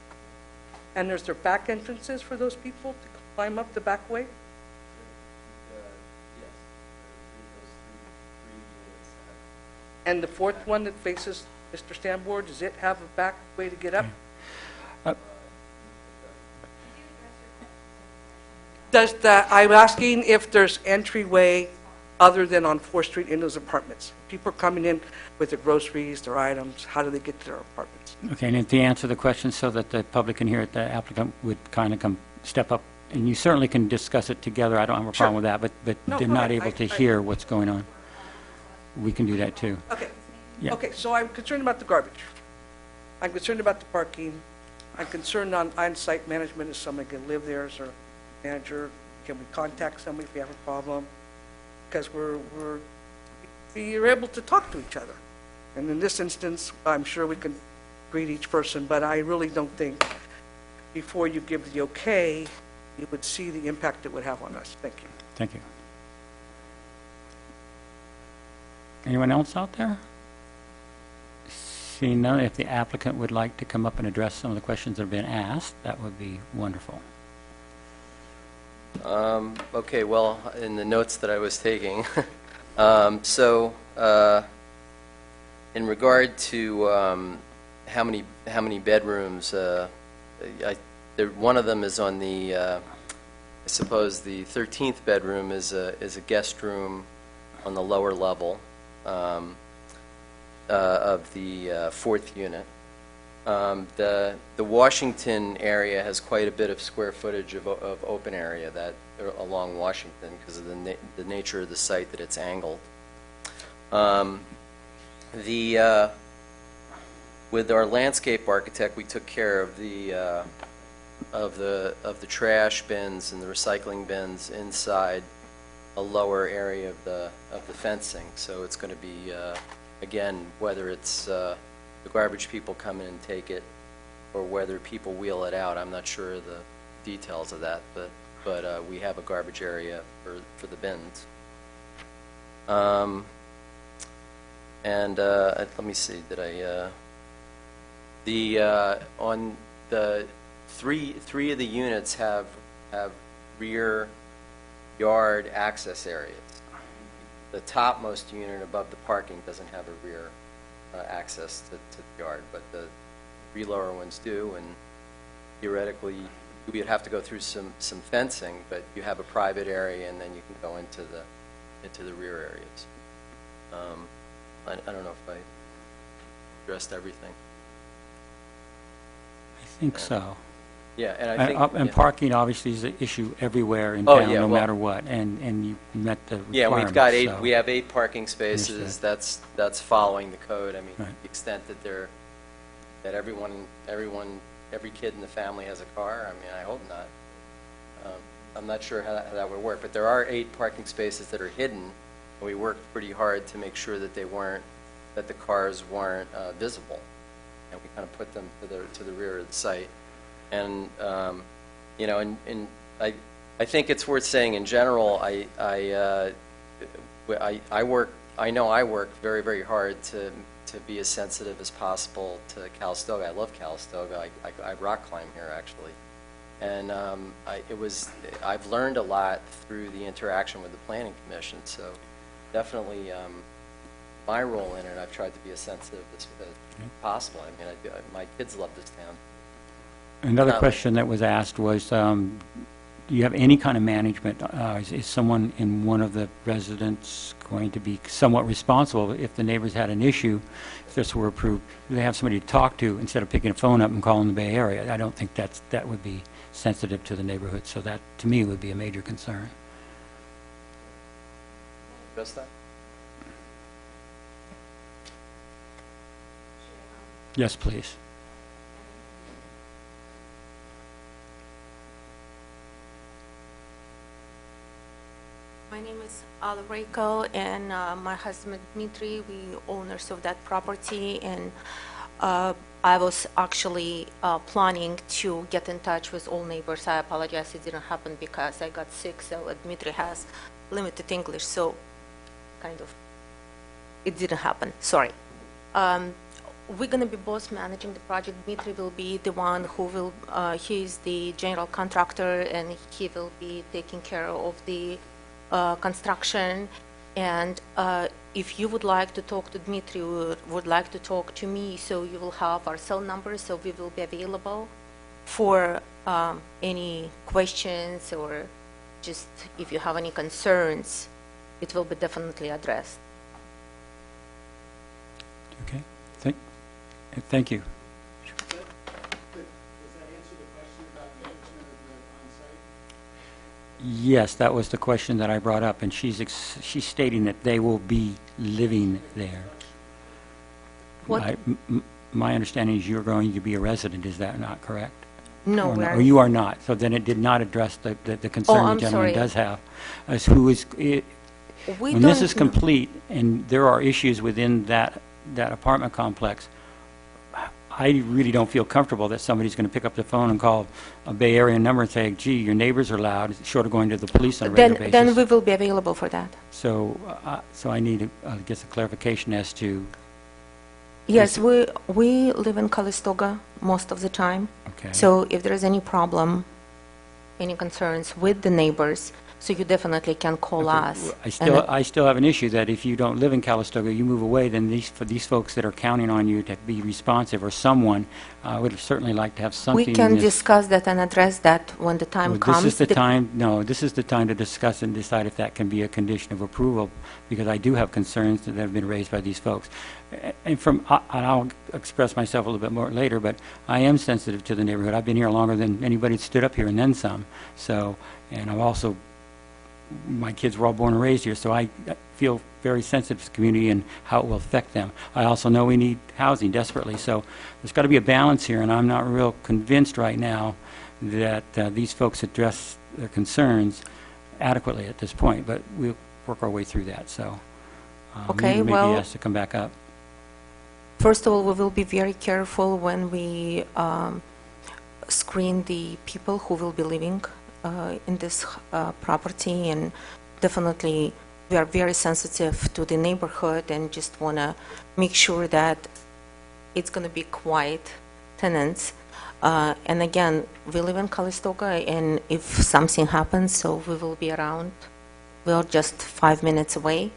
And there's their back entrances for those people to climb up the back way? And the 4th one that faces Mr. Stanboard, does it have a back way to get up? I'm asking if there's entryway other than on 4th Street in those apartments. People are coming in with their groceries, their items, how do they get to their apartments? Okay, and to answer the question so that the public can hear it, the applicant would kind of step up, and you certainly can discuss it together, I don't have a problem with that, but No, they're not able to hear what's going on. We can do that too. Okay. Yeah. Okay, so I'm concerned about the garbage. I'm concerned about the parking. I'm concerned on site management. Is somebody going to live there as our manager? Can we contact somebody if we have a problem? Because we're able to talk to each other. And in this instance, I'm sure we can greet each person, but I really don't think before you give the okay, you would see the impact it would have on us. Thank you. Thank you. Anyone else out there? Seeing none, if the applicant would like to come up and address some of the questions that have been asked, that would be wonderful. Okay, well, in the notes that I was taking, in regard to how many bedrooms, one of them is on the, I suppose the 13th bedroom is a guest room on the lower level of the 4th unit. The Washington area has quite a bit of square footage of open area that along Washington because of the nature of the site that it's angled. With our landscape architect, we took care of the trash bins and the recycling bins inside a lower area of the fencing. So it's going to be again, whether it's the garbage people come in and take it, or whether people wheel it out. I'm not sure of the details of that, but we have a garbage area for the bins. Let me see. Did I? On the three of the units have rear yard access areas. The topmost unit above the parking doesn't have a rear access to the yard, but the 3 lower ones do, and theoretically you'd have to go through some fencing, but you have a private area and then you can go into the rear areas. I don't know if I addressed everything. I think so. Yeah, and I think... And yeah. parking obviously is an issue everywhere in Oh, town, yeah, no well- matter what, and you met the requirements. Yeah, we've got so- we have 8 parking spaces. That's following the code. I mean, to Right. the extent that every kid in the family has a car, I mean, I hope not. I'm not sure how that would work, but there are 8 parking spaces that are hidden, and we worked pretty hard to make sure that that the cars weren't visible, and we kind of put them to the rear of the site. And you know, and I think it's worth saying in general, I work very, very hard to be as sensitive as possible to Calistoga. I love Calistoga. I rock climb here actually, and I've learned a lot through the interaction with the Planning Commission. So definitely my role in it, I've tried to be as sensitive as possible. I mean, my kids love this town. Another question that was asked was, do you have any kind of management? Is someone in one of the residents going to be somewhat responsible if the neighbors had an issue, if this were approved? Do they have somebody to talk to instead of picking a phone up and calling the Bay Area? I don't think that would be sensitive to the neighborhood, so that, to me, would be a major concern. Address that? Yes, please. My name is Ala Reiko, and my husband Dmitry, we owners of that property, and I was actually planning to get in touch with all neighbors. I apologize, it didn't happen because I got sick, so Dmitry has limited English, so kind of, it didn't happen, sorry. We're going to be both managing the project. Dmitry will be the one who will, he's the general contractor, and he will be taking care of the construction. And if you would like to talk to Dmitry, would like to talk to me, so you will have our cell number, so we will be available for any questions, or just if you have any concerns, it will be definitely addressed. Okay. Thank you. Yes, that was the question that I brought up, and she's stating that they will be living there. What? My understanding is you're going to be a resident, is that not correct? No, Or you are not, so then it did not address the concern I'm the gentleman sorry. does have. As who is, when this is complete, and there are issues within that apartment complex, I really don't feel comfortable that somebody's going to pick up the phone and call a Bay Area number and say, gee, your neighbors are loud, short of going to the police on a regular basis. Then we will be available for that. So I need, I guess, a clarification as to... Yes, we live in Calistoga most of the time. Okay. So if there is any problem, any concerns with the neighbors, so you definitely can call us. I still have an issue that if you don't live in Calistoga, you move away, then for these folks that are counting on you to be responsive, or someone, I would certainly like to have something We in can this. discuss that and address that when the time comes. This is the time, no, this is the time to discuss and decide if that can be a condition of approval, because I do have concerns that have been raised by these folks. And I'll express myself a little bit more later, but I am sensitive to the neighborhood. I've been here longer than anybody that stood up here, and then some. So, and I'm also, my kids were all born and raised here, so I feel very sensitive to the community and how it will affect them. I also know we need housing desperately, so there's got to be a balance here, and I'm not real convinced right now that these folks address their concerns adequately at this point, but we'll work our way through that, so Okay, maybe well, he has to come back up. First of all, we will be very careful when we screen the people who will be living in this property, and definitely we are very sensitive to the neighborhood and just want to make sure that it's going to be quiet tenants. And again, we live in Calistoga, and if something happens, so we will be around. We're just 5 minutes away.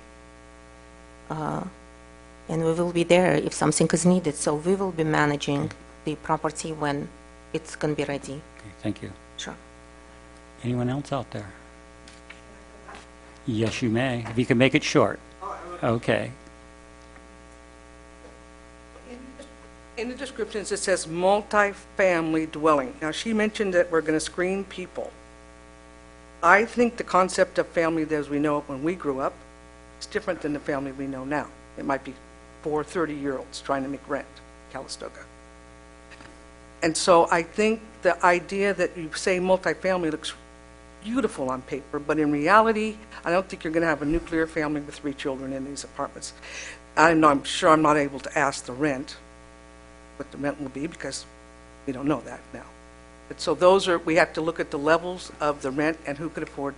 And we will be there if something is needed. So we will be managing the property when it's going to be ready. Okay, thank you. Sure. Anyone else out there? Yes, you may, if you can make it short. Okay, In the descriptions, it says multi-family dwelling. Now, she mentioned that we're going to screen people. I think the concept of family as we know it when we grew up is different than the family we know now. It might be 4 30-year-olds trying to make rent in Calistoga. And so I think the idea that you say multifamily looks beautiful on paper, but in reality, I don't think you're going to have a nuclear family with 3 children in these apartments. I'm sure I'm not able to ask the rent, what the rent will be, because we don't know that now. But so we have to look at the levels of the rent and who could afford,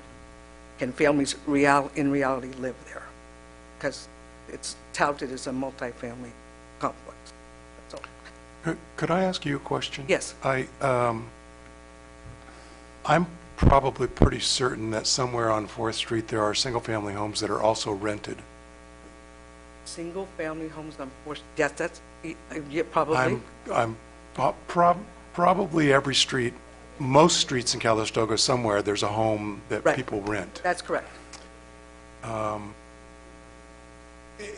can families in reality live there? Because it's touted as a multifamily complex. That's all. Could I ask you a question? Yes. I'm probably pretty certain that somewhere on 4th Street there are single-family homes that are also rented. Single-family homes on 4th, yes, that's, yeah, probably. Probably every street, most streets in Calistoga somewhere, there's a home that people rent. That's correct.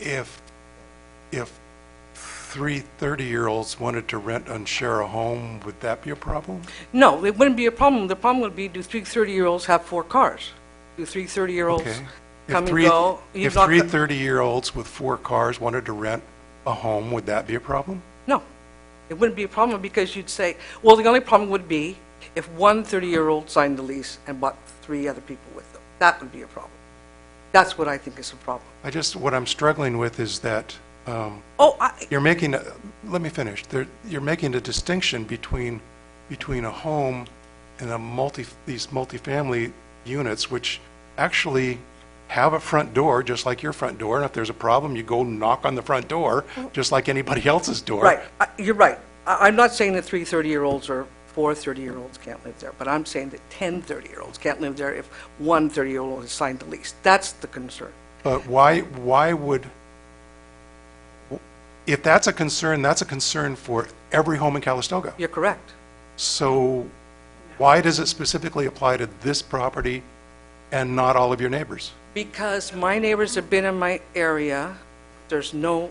If 3 30-year-olds wanted to rent and share a home, would that be a problem? No, it wouldn't be a problem. The problem would be, do 3 30-year-olds have 4 cars? Do 3 30-year-olds come and go? If 3 30-year-olds with 4 cars wanted to rent a home, would that be a problem? No, it wouldn't be a problem because you'd say, well, the only problem would be if 1 30-year-old signed the lease and brought 3 other people with them. That would be a problem. That's what I think is a problem. What I'm struggling with is that you're making, let me finish. You're making a distinction between a home and these multifamily units, which actually have a front door, just like your front door. And if there's a problem, you go knock on the front door, just like anybody else's door. Right. You're right. I'm not saying that 3 30-year-olds or 4 30-year-olds can't live there, but I'm saying that 10 30-year-olds can't live there if 1 30-year-old has signed the lease. That's the concern. But why would, if that's a concern for every home in Calistoga. You're correct. So why does it specifically apply to this property and not all of your neighbors? Because my neighbors have been in my area. There's not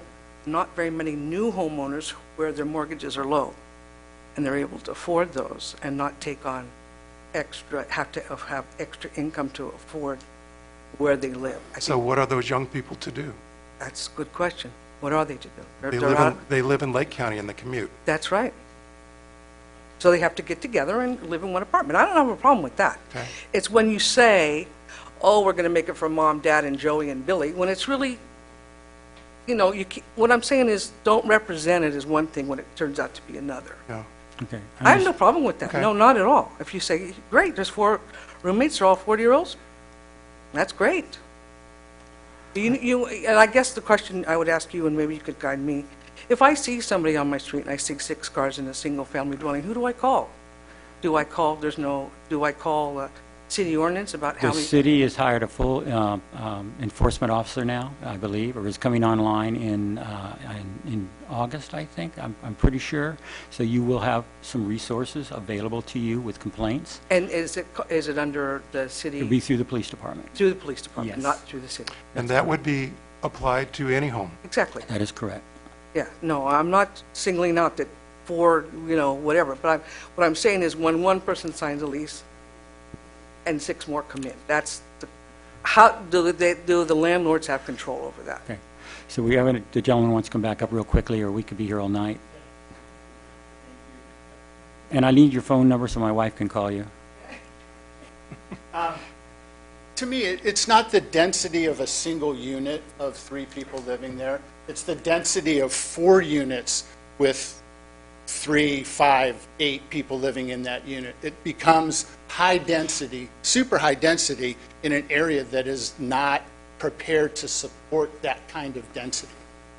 very many new homeowners where their mortgages are low, and they're able to afford those and not take on have extra income to afford where they live. So what are those young people to do? That's a good question. What are they to do? They live in Lake County and they commute. That's right. So they have to get together and live in one apartment. I don't have a problem with that. Okay. It's when you say, oh, we're going to make it for Mom, Dad, and Joey and Billy, when it's really, what I'm saying is don't represent it as one thing when it turns out to be another. Yeah. Okay. I have no problem with that. Okay. No, not at all. If you say, great, there's 4 roommates, they're all 40-year-olds, that's great. And I guess the question I would ask you, and maybe you could guide me, if I see somebody on my street and I see 6 cars in a single-family dwelling, who do I call? Do I call city ordinance about how The many? city has hired a full enforcement officer now, I believe, or is coming online in August, I think. I'm pretty sure. So you will have some resources available to you with complaints. And is it under the city? It'll be through the police department. Through the police department, Yes. not through the city. And that would be applied to any home. Exactly. That is correct. Yeah, no, I'm not singling out that 4, whatever, but what I'm saying is when one person signs a lease and 6 more come in, how do the landlords have control over that? Okay. So the gentleman wants to come back up real quickly, or we could be here all night. And I need your phone number so my wife can call you. To me, it's not the density of a single unit of 3 people living there. It's the density of 4 units with 3, 5, 8 people living in that unit. It becomes high density, super high density in an area that is not prepared to support that kind of density.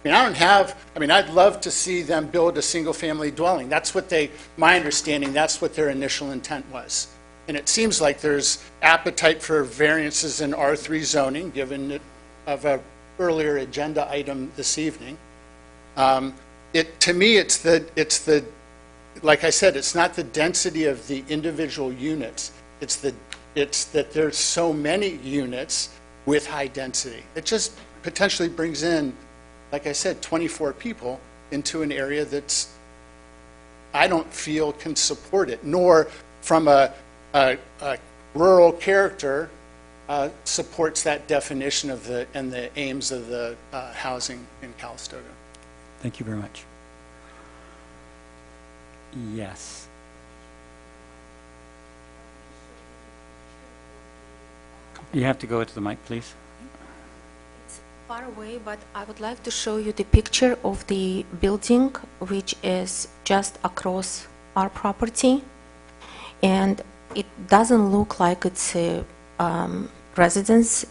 I'd love to see them build a single-family dwelling. That's what my understanding, that's what their initial intent was. And it seems like there's appetite for variances in R3 zoning, given it of an earlier agenda item this evening. To me, it's the, like I said, it's not the density of the individual units. It's that there's so many units with high density. It just potentially brings in, like I said, 24 people into an area that's I don't feel can support it, nor from a rural character supports that definition of and the aims of the housing in Calistoga. Thank you very much. Yes. You have to go to the mic, please. It's far away, but I would like to show you the picture of the building, which is just across our property. And it doesn't look like it's a residence,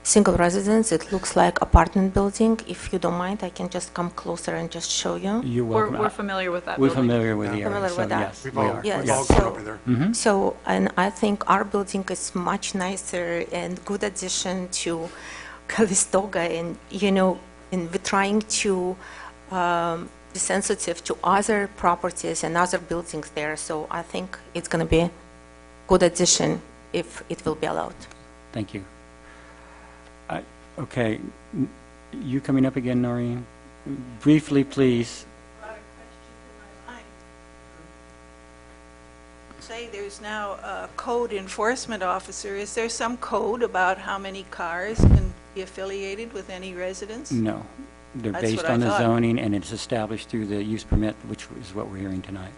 single residence. It looks like apartment building. If you don't mind, I can just come closer and just show you. You're welcome. We're familiar with that We're building. familiar with the area, Familiar so with that. yes, We've we all, are. Yes. we've all So- gone over there. Mhm. So, and I think our building is much nicer and good addition to Calistoga, and and we're trying to be sensitive to other properties and other buildings there. So I think it's going to be a good addition if it will be allowed. Thank you. Okay, you coming up again, Noreen? Briefly, please. Say there's now a code enforcement officer. Is there some code about how many cars can be affiliated with any residence? No. They're That's based what I on the thought. zoning, and it's established through the use permit, which is what we're hearing tonight,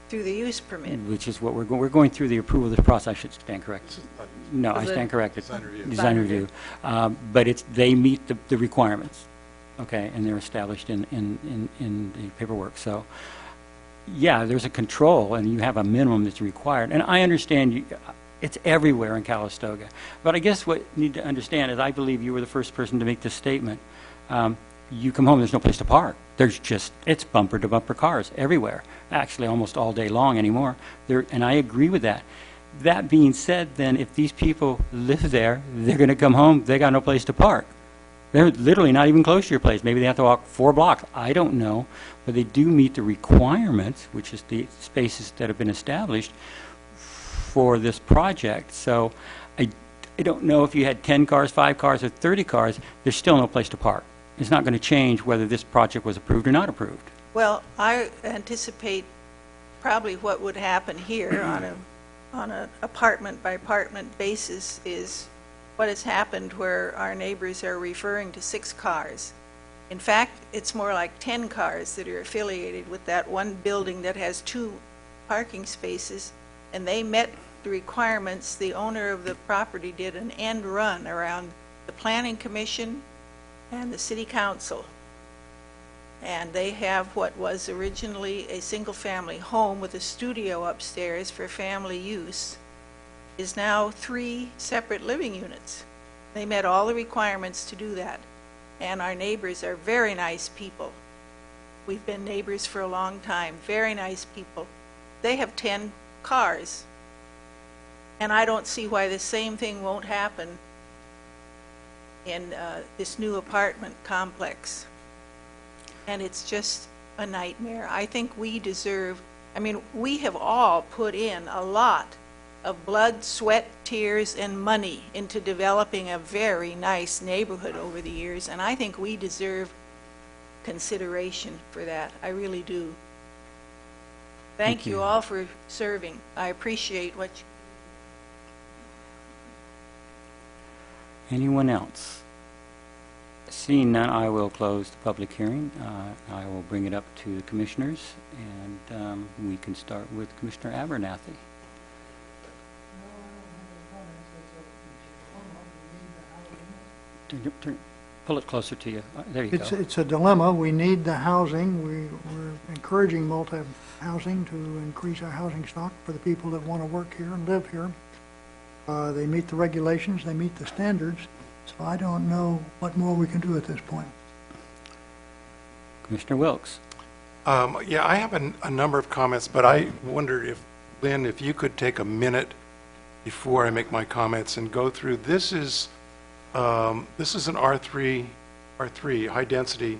Through the use permit? which is what we're going through the approval of this process. I should stand corrected. No, I Is it- stand corrected. Design review. Design review. But they meet the requirements, okay, and they're established in the paperwork. So, yeah, there's a control, and you have a minimum that's required. And I understand it's everywhere in Calistoga. But I guess what you need to understand is I believe you were the first person to make this statement. You come home, there's no place to park. It's bumper to bumper cars everywhere, actually almost all day long anymore. And I agree with that. That being said, then, if these people live there, they're going to come home, they got no place to park. They're literally not even close to your place. Maybe they have to walk 4 blocks. I don't know. But they do meet the requirements, which is the spaces that have been established for this project. So I don't know if you had 10 cars, 5 cars, or 30 cars, there's still no place to park. It's not going to change whether this project was approved or not approved. Well, I anticipate probably what would happen here on an apartment by apartment basis is what has happened where our neighbors are referring to 6 cars. In fact, it's more like 10 cars that are affiliated with that one building that has 2 parking spaces, and they met the requirements. The owner of the property did an end run around the Planning Commission and the City Council. And they have what was originally a single-family home with a studio upstairs for family use is now 3 separate living units. They met all the requirements to do that. And our neighbors are very nice people. We've been neighbors for a long time, very nice people. They have 10 cars. And I don't see why the same thing won't happen in this new apartment complex. And it's just a nightmare. I think we deserve, we have all put in a lot of blood, sweat, tears, and money into developing a very nice neighborhood over the years, and I think we deserve consideration for that. I really do. Thank you all for serving. I appreciate what you... Anyone else? Seeing none, I will close the public hearing. I will bring it up to the commissioners, and we can start with Commissioner Abernathy. Pull it closer to you. There you go. It's a dilemma. We need the housing. We're encouraging multi-housing to increase our housing stock for the people that want to work here and live here. They meet the regulations, they meet the standards, so I don't know what more we can do at this point. Commissioner Wilkes. Yeah, I have a number of comments, but I wondered if, Lynn, if you could take a minute before I make my comments and go through, this is an R3 high-density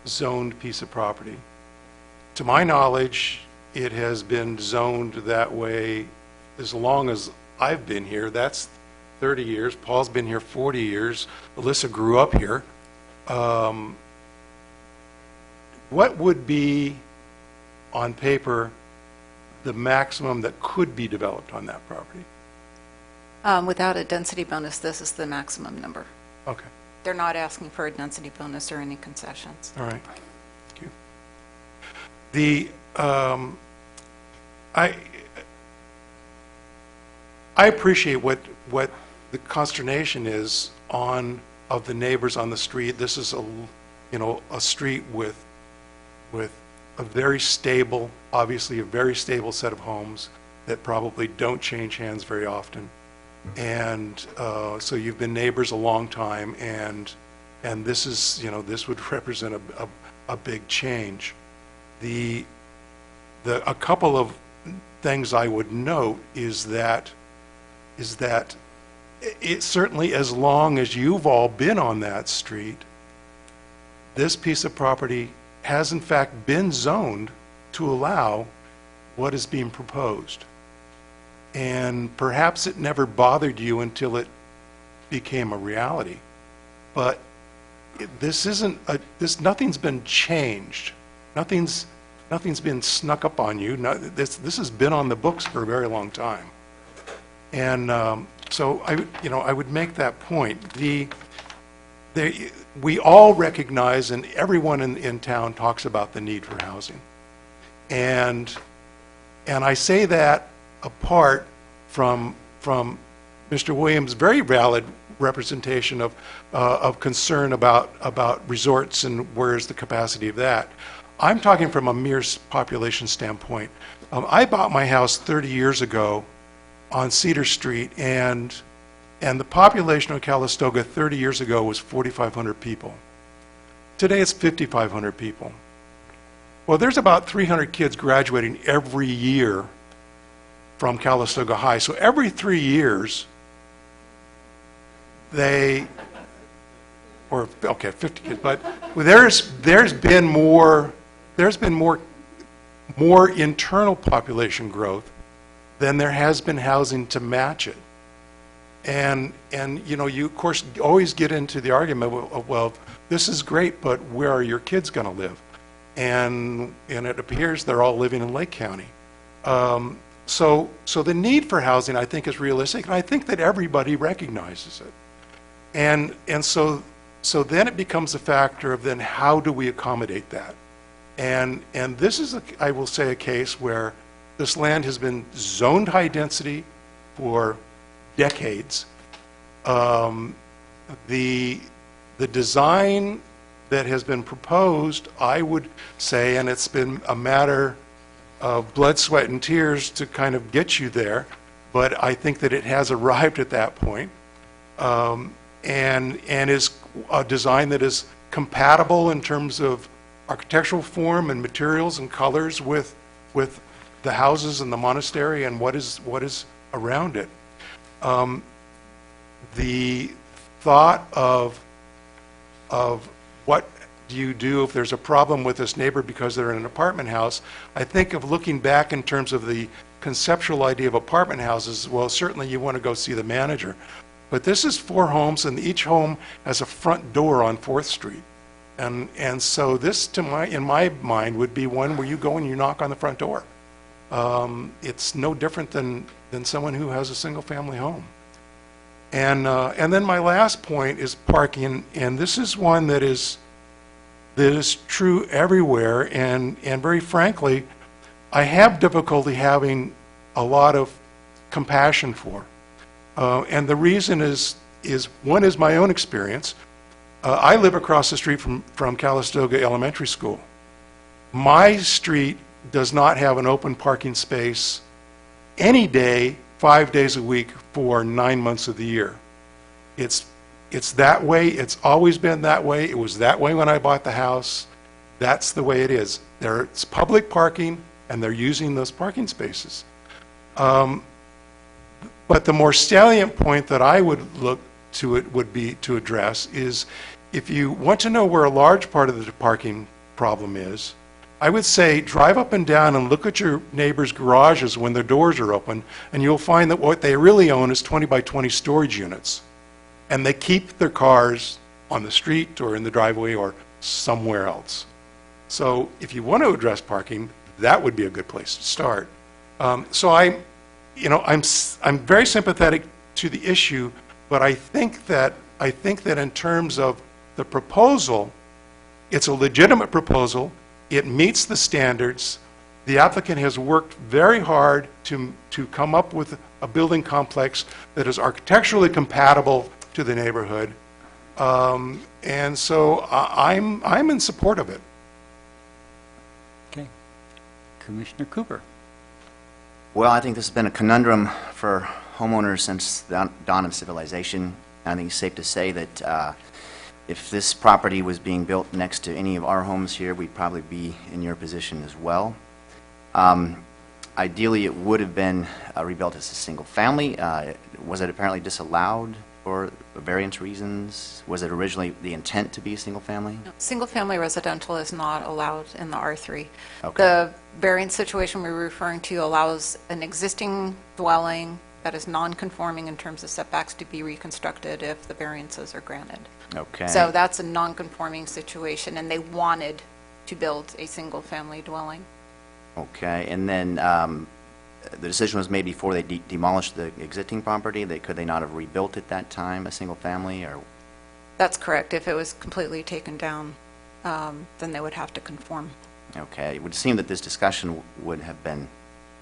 zoned piece of property. To my knowledge, it has been zoned that way as long as I've been here. That's 30 years. Paul's been here 40 years. Alyssa grew up here. what would be, on paper, the maximum that could be developed on that property? Without a density bonus, this is the maximum number. Okay, They're not asking for a density bonus or any concessions. all right. Thank you. The, I appreciate what the consternation is of the neighbors on the street. This is a street with a very stable, obviously a very stable set of homes that probably don't change hands very often. And so you've been neighbors a long time, and this is, this would represent a big change. A couple of things I would note is that it certainly, as long as you've all been on that street, this piece of property has in fact been zoned to allow what is being proposed. And perhaps it never bothered you until it became a reality. But nothing's been changed. Nothing's been snuck up on you. This has been on the books for a very long time. And so I would make that point. We all recognize, and everyone in town talks about the need for housing. And I say that apart from Mr. Williams' very valid representation of concern about resorts and where's the capacity of that. I'm talking from a mere population standpoint. I bought my house 30 years ago on Cedar Street, and the population of Calistoga 30 years ago was 4,500 people. Today it's 5,500 people. Well, there's about 300 kids graduating every year from Calistoga High. So every 3 years, 50 kids, but there's been more internal population growth than there has been housing to match it. And you of course always get into the argument of, well, this is great, but where are your kids going to live? And it appears they're all living in Lake County. So the need for housing, I think, is realistic, and I think that everybody recognizes it. And so then it becomes a factor of then how do we accommodate that? And this is, I will say, a case where this land has been zoned high density for decades. The design that has been proposed, I would say, and it's been a matter of blood, sweat, and tears to kind of get you there, but I think that it has arrived at that point, and is a design that is compatible in terms of architectural form and materials and colors with the houses and the monastery and what is around it. The thought of what do you do if there's a problem with this neighbor because they're in an apartment house, I think of looking back in terms of the conceptual idea of apartment houses. Well, certainly you want to go see the manager, but this is 4 homes, and each home has a front door on 4th Street. And so this, in my mind, would be one where you go and you knock on the front door. It's no different than someone who has a single-family home. And then my last point is parking, and this is one that is true everywhere. And very frankly, I have difficulty having a lot of compassion for. And the reason is one is my own experience. I live across the street from Calistoga Elementary School. My street does not have an open parking space any day, 5 days a week for 9 months of the year. It's that way. It's always been that way. It was that way when I bought the house. That's the way it is. It's public parking, and they're using those parking spaces. But the more salient point that I would look to it would be to address is, if you want to know where a large part of the parking problem is, I would say drive up and down and look at your neighbors' garages when their doors are open, and you'll find that what they really own is 20 by 20 storage units. And they keep their cars on the street or in the driveway or somewhere else. So if you want to address parking, that would be a good place to start. So I'm very sympathetic to the issue, but I think that in terms of the proposal, it's a legitimate proposal. It meets the standards. The applicant has worked very hard to come up with a building complex that is architecturally compatible to the neighborhood. And so I'm in support of it. Okay. Commissioner Cooper. Well, I think this has been a conundrum for homeowners since the dawn of civilization. I think it's safe to say that if this property was being built next to any of our homes here, we'd probably be in your position as well. Ideally, it would have been rebuilt as a single family. Was it apparently disallowed for variance reasons? Was it originally the intent to be a single family? No, single-family residential is not allowed in the R3. Okay. The variance situation we're referring to allows an existing dwelling that is non-conforming in terms of setbacks to be reconstructed if the variances are granted. Okay. So that's a non-conforming situation, and they wanted to build a single-family dwelling. Okay, and then the decision was made before they demolished the existing property. Could they not have rebuilt at that time, a single family, or? That's correct. If it was completely taken down, then they would have to conform. Okay, it would seem that this discussion would have been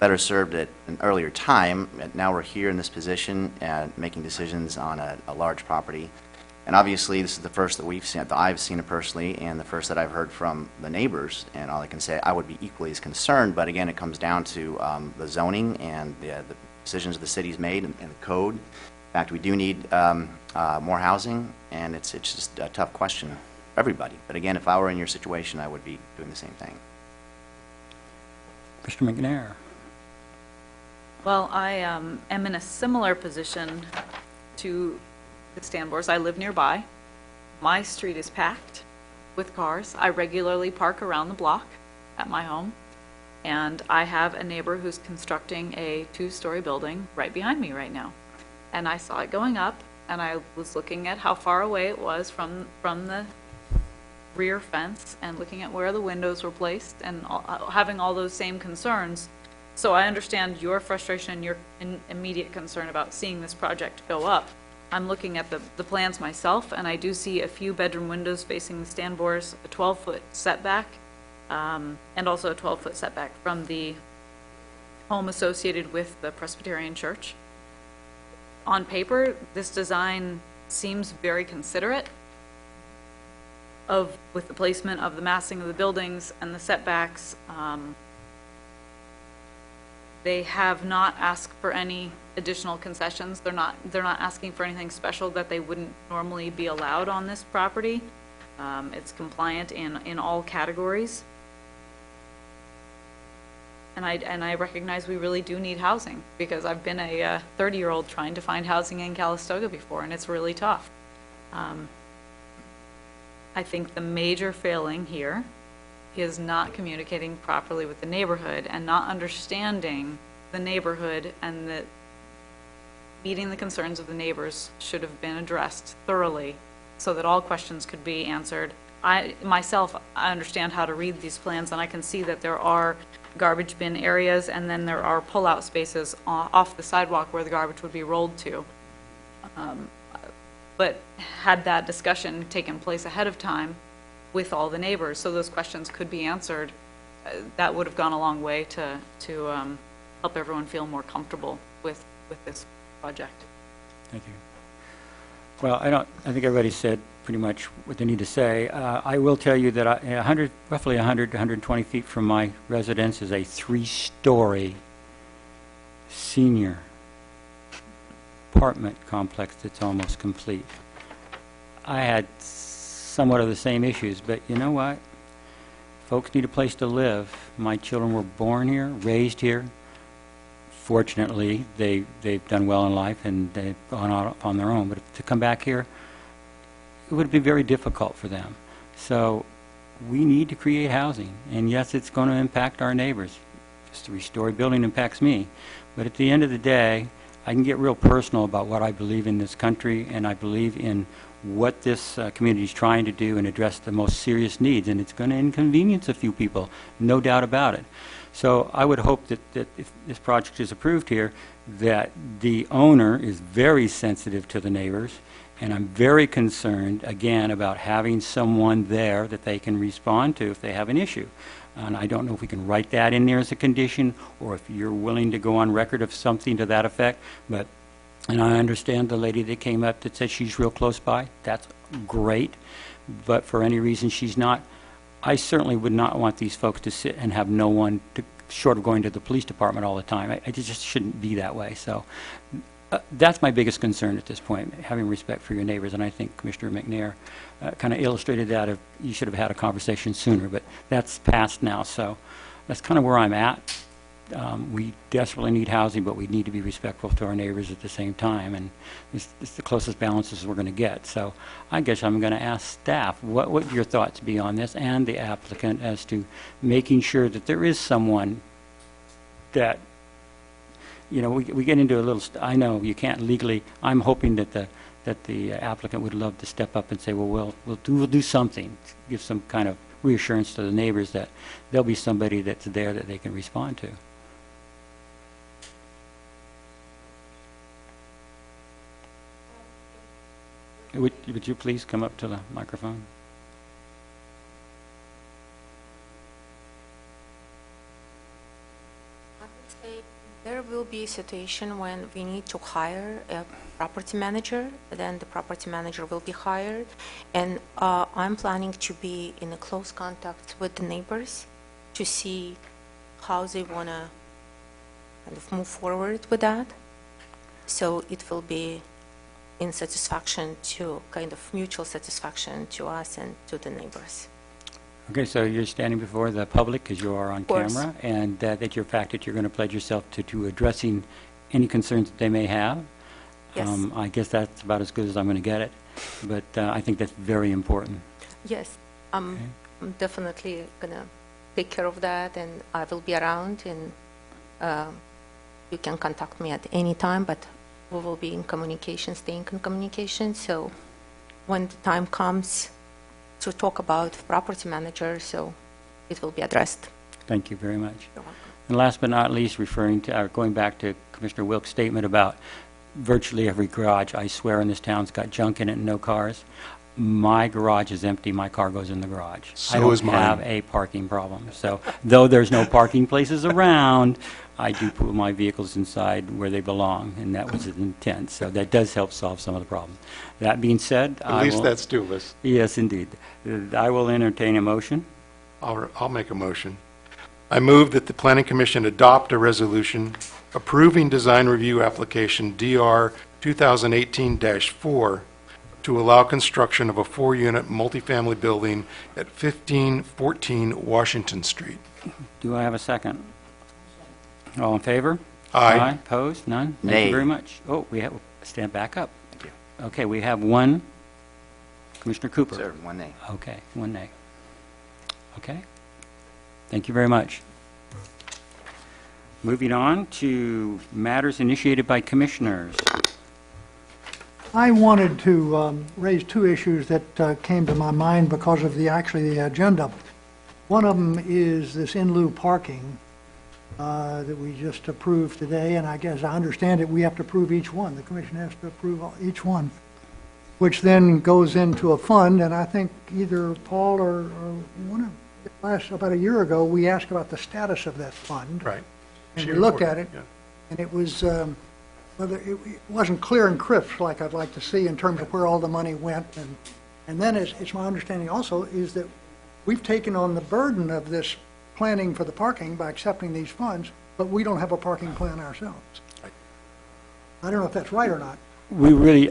better served at an earlier time. Now we're here in this position and making decisions on a large property. And obviously, this is the first that I've seen it personally, and the first that I've heard from the neighbors. And all I can say, I would be equally as concerned. But again, it comes down to the zoning and the decisions the city's made and the code. In fact, we do need more housing, and it's just a tough question for everybody. But again, if I were in your situation, I would be doing the same thing. Mr. McNair. Well, I am in a similar position to the Stanbors. I live nearby. My street is packed with cars. I regularly park around the block at my home, and I have a neighbor who's constructing a 2-story building right behind me right now. And I saw it going up, and I was looking at how far away it was from the rear fence and looking at where the windows were placed and having all those same concerns. So I understand your frustration and your immediate concern about seeing this project go up. I'm looking at the plans myself, and I do see a few bedroom windows facing the Stanbors, a 12-foot setback, and also a 12-foot setback from the home associated with the Presbyterian Church. On paper, this design seems very considerate with the placement of the massing of the buildings and the setbacks. They have not asked for any additional concessions. They're not asking for anything special that they wouldn't normally be allowed on this property. It's compliant in all categories. And I recognize we really do need housing, because I've been a 30-year-old trying to find housing in Calistoga before, and it's really tough. I think the major failing here is not communicating properly with the neighborhood and not understanding the neighborhood, and that meeting the concerns of the neighbors should have been addressed thoroughly so that all questions could be answered. I understand how to read these plans, and I can see that there are garbage bin areas, and then there are pull-out spaces off the sidewalk where the garbage would be rolled to. But had that discussion taken place ahead of time with all the neighbors, so those questions could be answered, that would have gone a long way to help everyone feel more comfortable with this project. Thank you. Well, I think everybody said pretty much what they need to say. I will tell you that roughly 100 to 120 feet from my residence is a 3-story senior apartment complex that's almost complete. I had somewhat of the same issues, but you know what? Folks need a place to live. My children were born here, raised here. Fortunately, they've done well in life and they've gone out on their own. But to come back here, it would be very difficult for them. So we need to create housing. And yes, it's going to impact our neighbors. This 3-story building impacts me. But at the end of the day, I can get real personal about what I believe in this country, and I believe in what this community is trying to do and address the most serious needs, and it's going to inconvenience a few people, no doubt about it. So I would hope that if this project is approved here, that the owner is very sensitive to the neighbors, and I'm very concerned, again, about having someone there that they can respond to if they have an issue. And I don't know if we can write that in there as a condition, or if you're willing to go on record of something to that effect, but, and I understand the lady that came up that said she's real close by. That's great, but for any reason she's not, I certainly would not want these folks to sit and have no one to, short of going to the police department all the time. It just shouldn't be that way. So that's my biggest concern at this point, having respect for your neighbors, and I think Commissioner McNair kind of illustrated that. If you should have had a conversation sooner, but that's past now, so that's kind of where I'm at. We desperately need housing, but we need to be respectful to our neighbors at the same time, and it's the closest balances we're going to get. So I guess I'm going to ask staff, what would your thoughts be on this, and the applicant, as to making sure that there is someone that, you know, we get into a little, I know you can't legally, I'm hoping that the applicant would love to step up and say, well, we'll do something, give some kind of reassurance to the neighbors that there'll be somebody that's there that they can respond to. Would you please come up to the microphone? I would say there will be a situation when we need to hire a property manager, then the property manager will be hired, and I'm planning to be in a close contact with the neighbors to see how they want to kind of move forward with that. So it will be in satisfaction to, kind of mutual satisfaction to us and to the neighbors. Okay, so you're standing before the public because you are on Of course. camera, and that your fact that you're going to pledge yourself to addressing any concerns that they may have. Yes. I guess that's about as good as I'm going to get it, but I think that's very important. Yes, I'm definitely going to take care of that, and I will be around, and you can contact me at any time, but we will be in communication, staying in communication. So when the time comes to talk about property manager, so it will be addressed. Thank you very much. You're welcome. And last but not least, referring to, going back to Commissioner Wilk's statement about virtually every garage, I swear, in this town's got junk in it and no cars. My garage is empty. My car goes in the garage. So is mine. I don't have a parking problem. So though there's no parking places around, I do put my vehicles inside where they belong, and that was the intent. So that does help solve some of the problem. That being said, At least that's doable. Yes, indeed. I will entertain a motion. I'll make a motion. I move that the Planning Commission adopt a resolution approving design review application DR 2018-4 to allow construction of a 4-unit multifamily building at 1514 Washington Street. Do I have a second? All in favor? Aye. Opposed? None? Thank Nay. you very much. Oh, we have, stand back up. Thank you. Okay, we have one. Commissioner Cooper? Sir, one nay. Okay, one nay. Okay. Thank you very much. Moving on to matters initiated by commissioners. I wanted to raise two issues that came to my mind because of the agenda. One of them is this in lieu parking that we just approved today, and I guess I understand it, we have to approve each one. The commission has to approve each one, which then goes into a fund, and I think either Paul or one of about a year ago, we asked about the status of that fund. Right. And She we looked reported, at it, yeah. and it was, whether it wasn't clear and crisp like I'd like to see in terms of where all the money went. And then it's my understanding also is that we've taken on the burden of this planning for the parking by accepting these funds, but we don't have a parking plan ourselves. I don't know if that's right or not.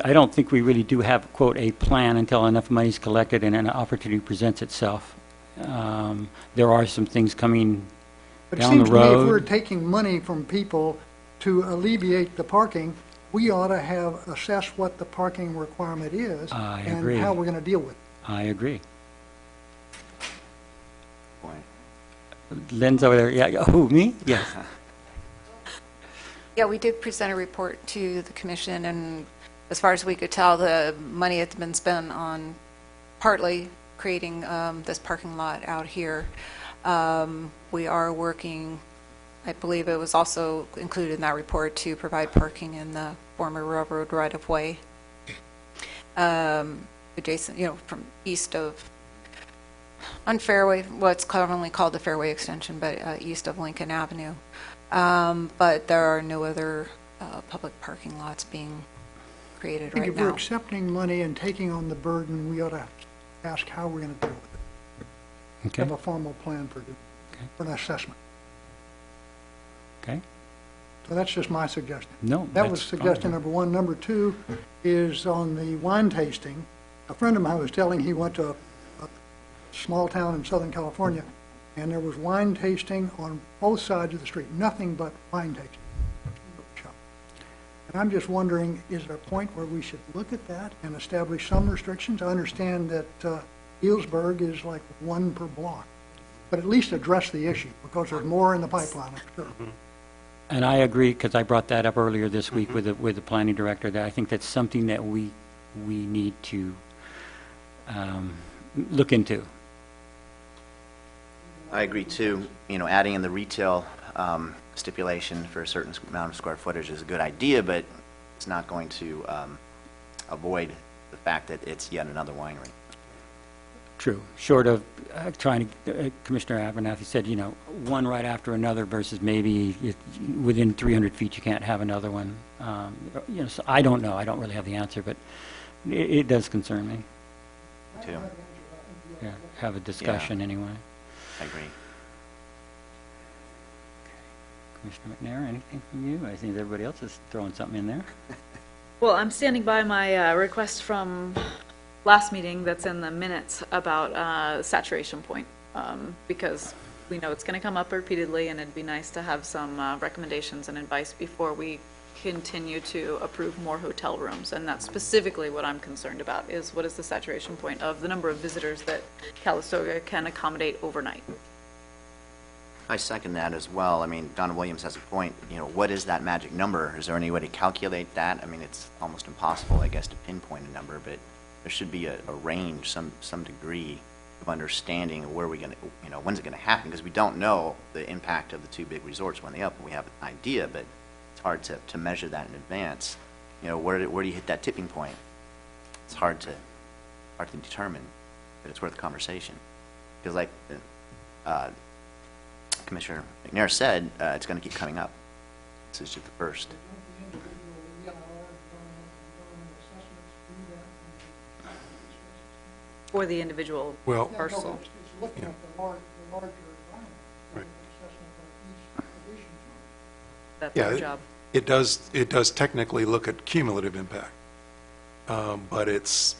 I don't think we really do have, quote, a plan until enough money is collected and an opportunity presents itself. There are some things coming But it down the seems to me if we're road. taking money from people to alleviate the parking, we ought to have assess what the parking requirement is I and agree. how we're going to deal with it. I agree. Lynn's over there. Yeah, who, me? Yes. Yeah, we did present a report to the commission, and as far as we could tell, the money had been spent on partly creating this parking lot out here. We are working, I believe it was also included in that report, to provide parking in the former railroad right-of-way, adjacent, from east of, on Fairway, what's commonly called the Fairway Extension, but east of Lincoln Avenue. But there are no other public parking lots being created I think right if we're now. accepting money and taking on the burden, we ought to ask how we're going to deal with it. Okay. Have a formal plan for an assessment. Okay. So that's just my suggestion. No, That was that's fine. suggestion number one. Number two is on the wine tasting. A friend of mine was telling he went to a small town in Southern California, and there was wine tasting on both sides of the street, nothing but wine tasting. And I'm just wondering, is there a point where we should look at that and establish some restrictions? I understand that Healdsburg is like one per block, but at least address the issue, because there's more in the pipeline, I'm sure. And I agree, because I brought that up earlier this week with the planning director, that I think that's something that we need to look into. I agree too. Adding in the retail stipulation for a certain amount of square footage is a good idea, but it's not going to avoid the fact that it's yet another winery. True. Short of trying to, Commissioner Abernathy said, one right after another versus maybe within 300 feet you can't have another one. So I don't know. I don't really have the answer, but it does concern me. Too. Yeah, have a discussion anyway. I agree. Commissioner McNair, anything from you? I think everybody else is throwing something in there. Well, I'm standing by my request from last meeting that's in the minutes about saturation point, because we know it's going to come up repeatedly, and it'd be nice to have some recommendations and advice before we continue to approve more hotel rooms. And that's specifically what I'm concerned about, is what is the saturation point of the number of visitors that Calistoga can accommodate overnight. I second that as well. I mean, Donna Williams has a point. What is that magic number? Is there any way to calculate that? I mean, it's almost impossible, I guess, to pinpoint a number, but there should be a range, some degree of understanding of where we're going to, when's it going to happen? Because we don't know the impact of the two big resorts when they open. We have an idea, but it's hard to measure that in advance. Where do you hit that tipping point? It's hard to determine, but it's worth the conversation. Because like Commissioner McNair said, it's going to keep coming up. This is just the first. For the individual Well- parcel. It's looking at the larger environment, Right. assessment of each addition. That's Yeah, our job. it does technically look at cumulative impact, but it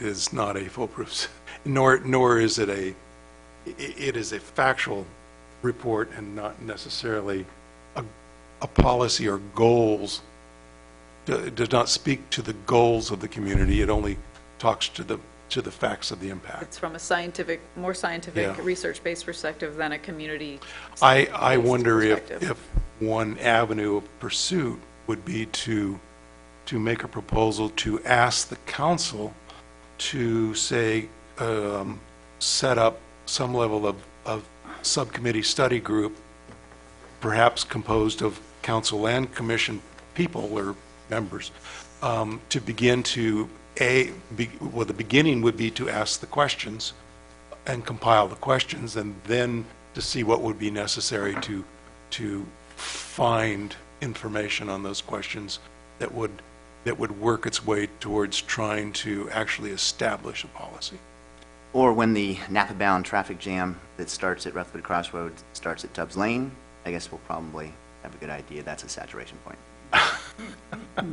is not a foolproof, nor is it it is a factual report and not necessarily a policy or goals. It does not speak to the goals of the community. It only talks to the facts of the impact. It's from a more scientific, Yeah. research-based perspective than a community. I wonder perspective. if one avenue of pursuit would be to make a proposal to ask the council to, say, set up some level of subcommittee study group, perhaps composed of council and commission people or members, to begin to, the beginning would be to ask the questions and compile the questions, and then to see what would be necessary to find information on those questions that would work its way towards trying to actually establish a policy. Or when the Napa-bound traffic jam that starts at Rutherford Crossroads starts at Tubbs Lane, I guess we'll probably have a good idea that's a saturation point.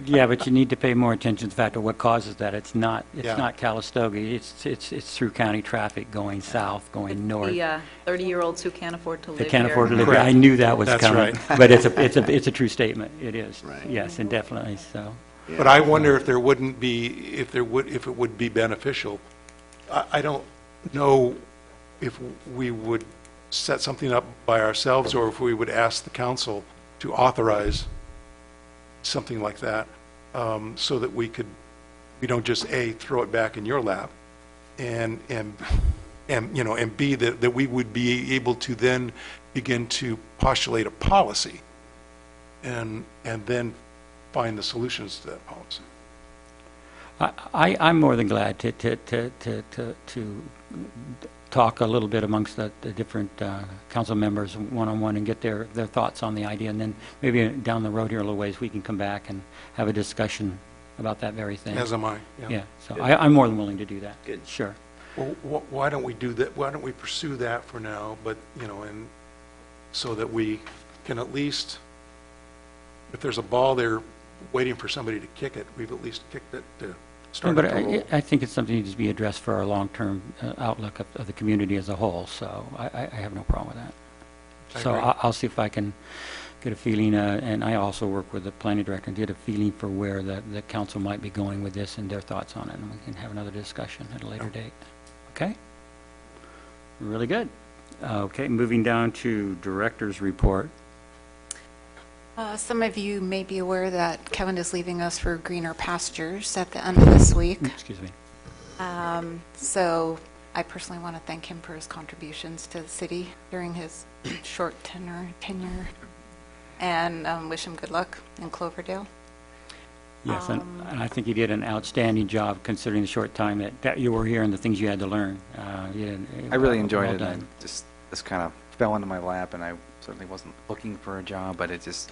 Yeah, but you need to pay more attention to the fact of what causes that. It's not Yeah. Calistoga. It's through county traffic going south, going north. The 30-year-olds who can't afford to live They here. can't afford to live here. Correct. I knew that was That's coming. right. But it's a true statement. It is. Right. Yes, and definitely so. But I wonder if there wouldn't be, if it would be beneficial. I don't know if we would set something up by ourselves or if we would ask the council to authorize something like that, so that we don't just A, throw it back in your lap, and B, that we would be able to then begin to postulate a policy and then find the solutions to that policy. I'm more than glad to talk a little bit amongst the different council members one-on-one and get their thoughts on the idea, and then maybe down the road here a little ways we can come back and have a discussion about that very thing. As am I. Yeah, so I'm more than willing to do that. Good. Sure. Well, why don't we do that? Why don't we pursue that for now? But and so that we can at least, if there's a ball there waiting for somebody to kick it, we've at least kicked it to start But it to roll. I think it's something that needs to be addressed for our long-term outlook of the community as a whole, so I have no problem with that. So I'll see if I can get a feeling, and I also work with the planning director, and get a feeling for where the council might be going with this and their thoughts on it, and we can have another discussion at a later date. Okay? Really good. Okay, moving down to director's report. Some of you may be aware that Kevin is leaving us for greener pastures at the end of this week. Excuse me. So I personally want to thank him for his contributions to the city during his short tenure, and wish him good luck in Cloverdale. Yes, and I think you did an outstanding job considering the short time that you were here and the things you had to learn. I really enjoyed well it. done. This kind of fell into my lap, and I certainly wasn't looking for a job, but it just...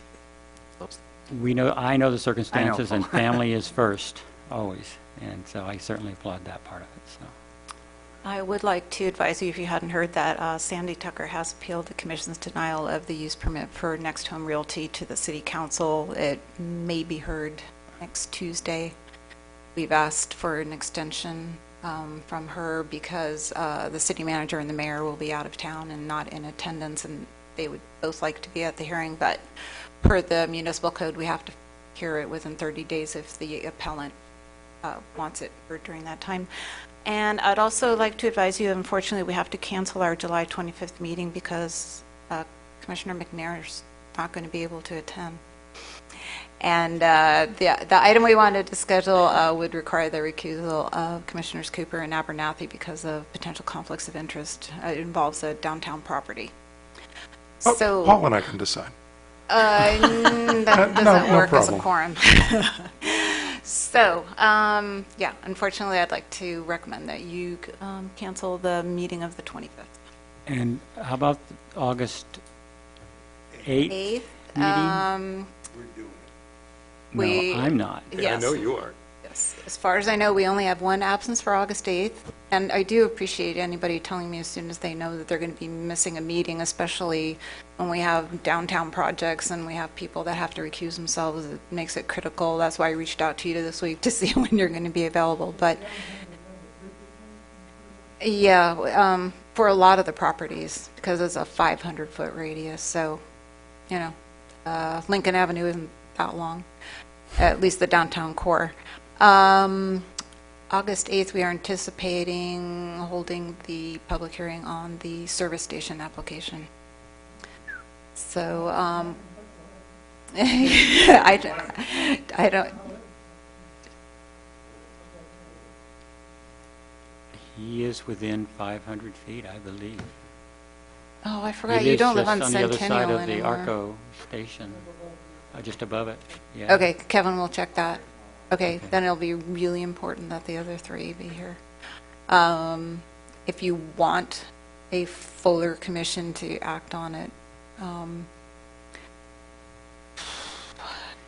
I know the circumstances, and family is first, always. And so I certainly applaud that part of it. So. I would like to advise you, if you hadn't heard, that Sandy Tucker has appealed the commission's denial of the use permit for Next Home Realty to the city council. It may be heard next Tuesday. We've asked for an extension from her because the city manager and the mayor will be out of town and not in attendance, and they would both like to be at the hearing, but per the municipal code, we have to hear it within 30 days if the appellant wants it heard during that time. And I'd also like to advise you, unfortunately, we have to cancel our July 25th meeting because Commissioner McNair's not going to be able to attend. And the item we wanted to schedule would require the recusal of Commissioners Cooper and Abernathy because of potential conflicts of interest. It involves a downtown property. So Paul and I can decide. that doesn't work as a problem. quorum. So, yeah, unfortunately, I'd like to recommend that you cancel the meeting of the 25th. And how about August 8th? 8th? No, I'm not. Yes. I know you are. Yes. As far as I know, we only have one absence for August 8th, and I do appreciate anybody telling me as soon as they know that they're going to be missing a meeting, especially when we have downtown projects and we have people that have to recuse themselves. It makes it critical. That's why I reached out to you this week to see when you're going to be available. But yeah, for a lot of the properties, because it's a 500-foot radius, so, Lincoln Avenue isn't that long, at least the downtown core. August 8th, we are anticipating holding the public hearing on the service station application. So, I don't. He is within 500 feet, I believe. Oh, I forgot you don't live on It is just on the Centennial other side of the anymore. Arco station, just above it. Yeah. Okay, Kevin will check that. Okay, then it'll be really important that the other three be here. If you want a fuller commission to act on it,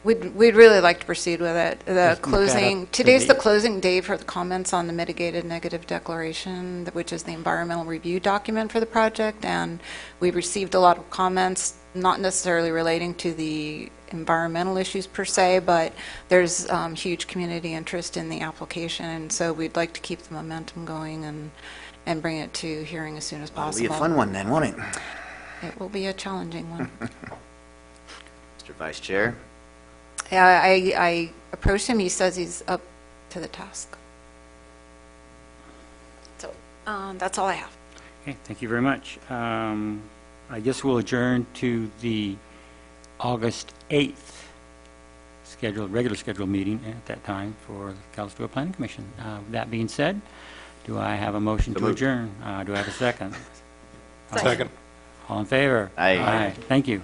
we'd really like to proceed with it. The Just move that closing, up to today's the- the closing day for the comments on the mitigated negative declaration, which is the environmental review document for the project, and we've received a lot of comments, not necessarily relating to the environmental issues per se, but there's huge community interest in the application, and so we'd like to keep the momentum going and bring it to hearing as soon as possible. It'll be a fun one then, won't it? It will be a challenging one. Mr. Vice Chair? Yeah, I approached him. He says he's up to the task. So that's all I have. Okay, thank you very much. I guess we'll adjourn to the August 8th regular scheduled meeting at that time for the Calistoga Planning Commission. That being said, do I have a motion to adjourn? Do I have a second? Second. All in favor? Aye. Thank you.